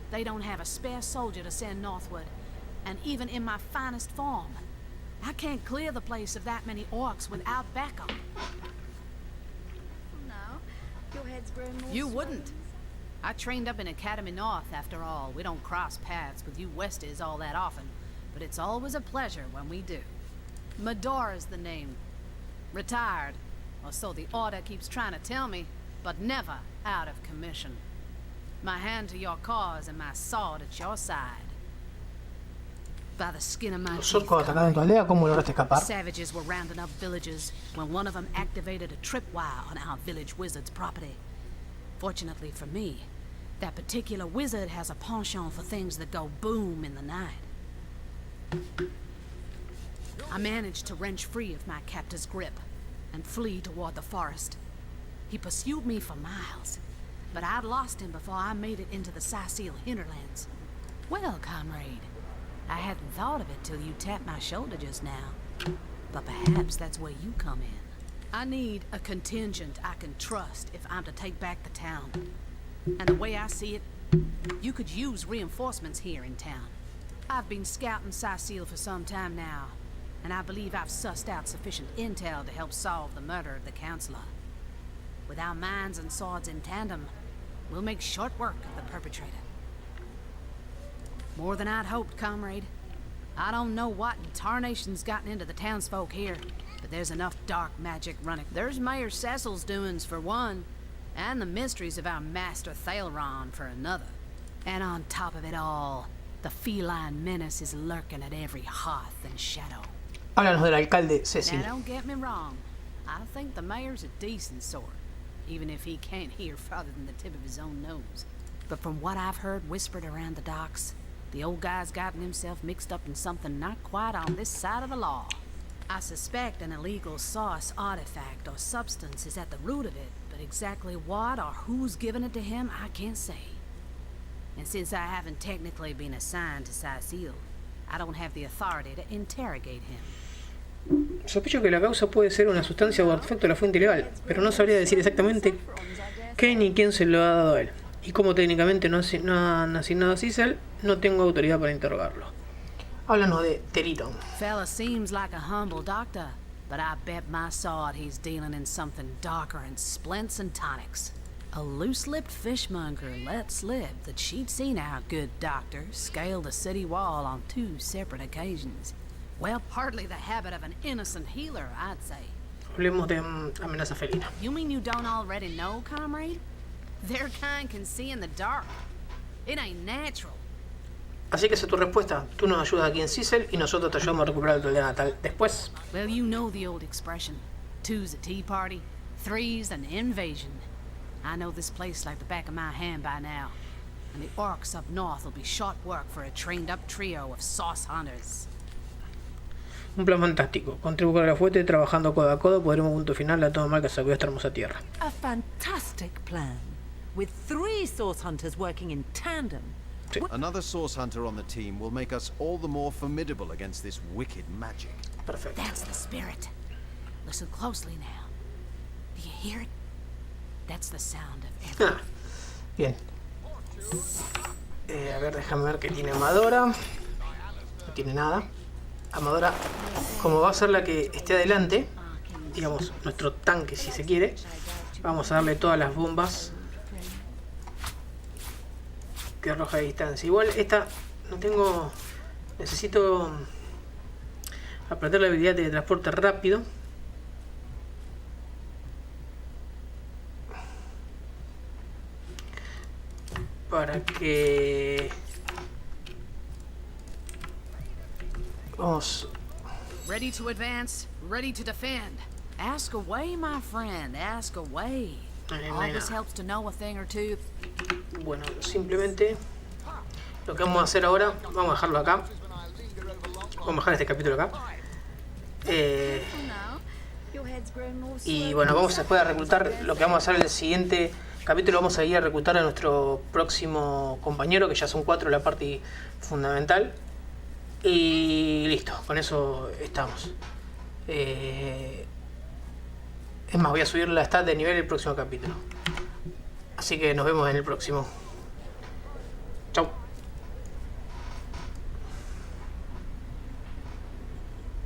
S3: They don't have a spare soldier to send northward, and even in my finest form, I can't clear the place of that many orcs without backup.
S11: No, your head's grown more
S3: You wouldn't. I trained up in Academy North, after all. We don't cross paths with you Westies all that often, but it's always a pleasure when we do. Medora's the name. Retired, or so the Order keeps trying to tell me, but never out of commission. My hand to your cause and my sword at your side. By the skin of my
S2: Los
S3: teeth,
S2: orcos atacaron tu aldea, ¿cómo lograste escapar?
S3: Savages were rounding up villagers when one of them activated a tripwire on our village wizard's property. Fortunately for me, that particular wizard has a penchant for things that go boom in the night. I managed to wrench free of my captor's grip and flee toward the forest. He pursued me for miles, but I'd lost him before I made it into the Sicil hinterlands. Well, comrade, I hadn't thought of it till you tapped my shoulder just now, but perhaps that's where you come in. I need a contingent I can trust if I'm to take back the town. And the way I see it, you could use reinforcements here in town. I've been scouting Sicil for some time now, and I believe I've sussed out sufficient intel to help solve the murder of the Counselor. With our minds and swords in tandem, we'll make short work of the perpetrator. More than I'd hoped, comrade. I don't know what in tarnation's gotten into the townsfolk here, but there's enough dark magic running. There's Mayor Cecil's doings for one, and the mysteries of our master Thalron for another. And on top of it all, the feline menace is lurking at every hearth and shadow.
S2: Háblanos del alcalde Cecil.
S3: Now don't get me wrong, I think the mayor's a decent sort, even if he can't hear farther than the tip of his own nose. But from what I've heard whispered around the docks, the old guy's gotten himself mixed up in something not quite on this side of the law. I suspect an illegal source, artifact, or substance is at the root of it, but exactly what or who's given it to him, I can't say. And since I haven't technically been assigned to Sicil, I don't have the authority to interrogate him.
S2: Sospecho que la causa puede ser una sustancia o artefacto de la fuente ilegal, pero no sabría decir exactamente qué ni quién se lo ha dado a él. Y como técnicamente no han asignado a Cecil, no tengo autoridad para interrogarlo. Háblanos de Terito.
S3: Fella seems like a humble doctor, but I bet my sword he's dealing in something darker in splints and tonics. A loose-lipped fishmonger let slip that she'd seen our good doctor scale the city wall on 2 separate occasions. Well, hardly the habit of an innocent healer, I'd say.
S2: Hablemos de amenaza felina.
S3: You mean you don't already know, comrade? Their kind can see in the dark. It ain't natural.
S2: Así que esa es tu respuesta. Tú nos ayudas aquí en Cecil y nosotros te ayudamos a recuperar tu aldea natal. Después...
S3: Well, you know the old expression. 2's a tea party, 3's an invasion. I know this place like the back of my hand by now. And the orcs up north will be short work for a trained-up trio of sauce hunters.
S2: Un plan fantástico. Contribuir a la fuente, trabajando codo a codo, podremos punto final a todo mal que sacudió esta hermosa tierra.
S3: A fantastic plan. With 3 source hunters working in tandem.
S2: Sí.
S20: Another source hunter on the team will make us all the more formidable against this wicked magic.
S2: Perfecto.
S3: That's the spirit. Listen closely now. Do you hear it? That's the sound of every...
S2: Bien. A ver, déjame ver qué tiene Amadora. No tiene nada. Amadora, como va a ser la que esté adelante, digamos, nuestro tanque si se quiere, vamos a darle todas las bombas que arroja a distancia. Igual esta no tengo... Necesito aprender la habilidad de transporte rápido. Para que... Vamos.
S3: Ready to advance, ready to defend. Ask away, my friend, ask away. Always helps to know a thing or two.
S2: Bueno, simplemente lo que vamos a hacer ahora, vamos a dejarlo acá. Vamos a dejar este capítulo acá. Y bueno, vamos después a reclutar. Lo que vamos a hacer en el siguiente capítulo, vamos a ir a reclutar a nuestro próximo compañero, que ya son 4 la parte fundamental. Y listo, con eso estamos. Es más, voy a subir la stat de nivel el próximo capítulo. Así que nos vemos en el próximo.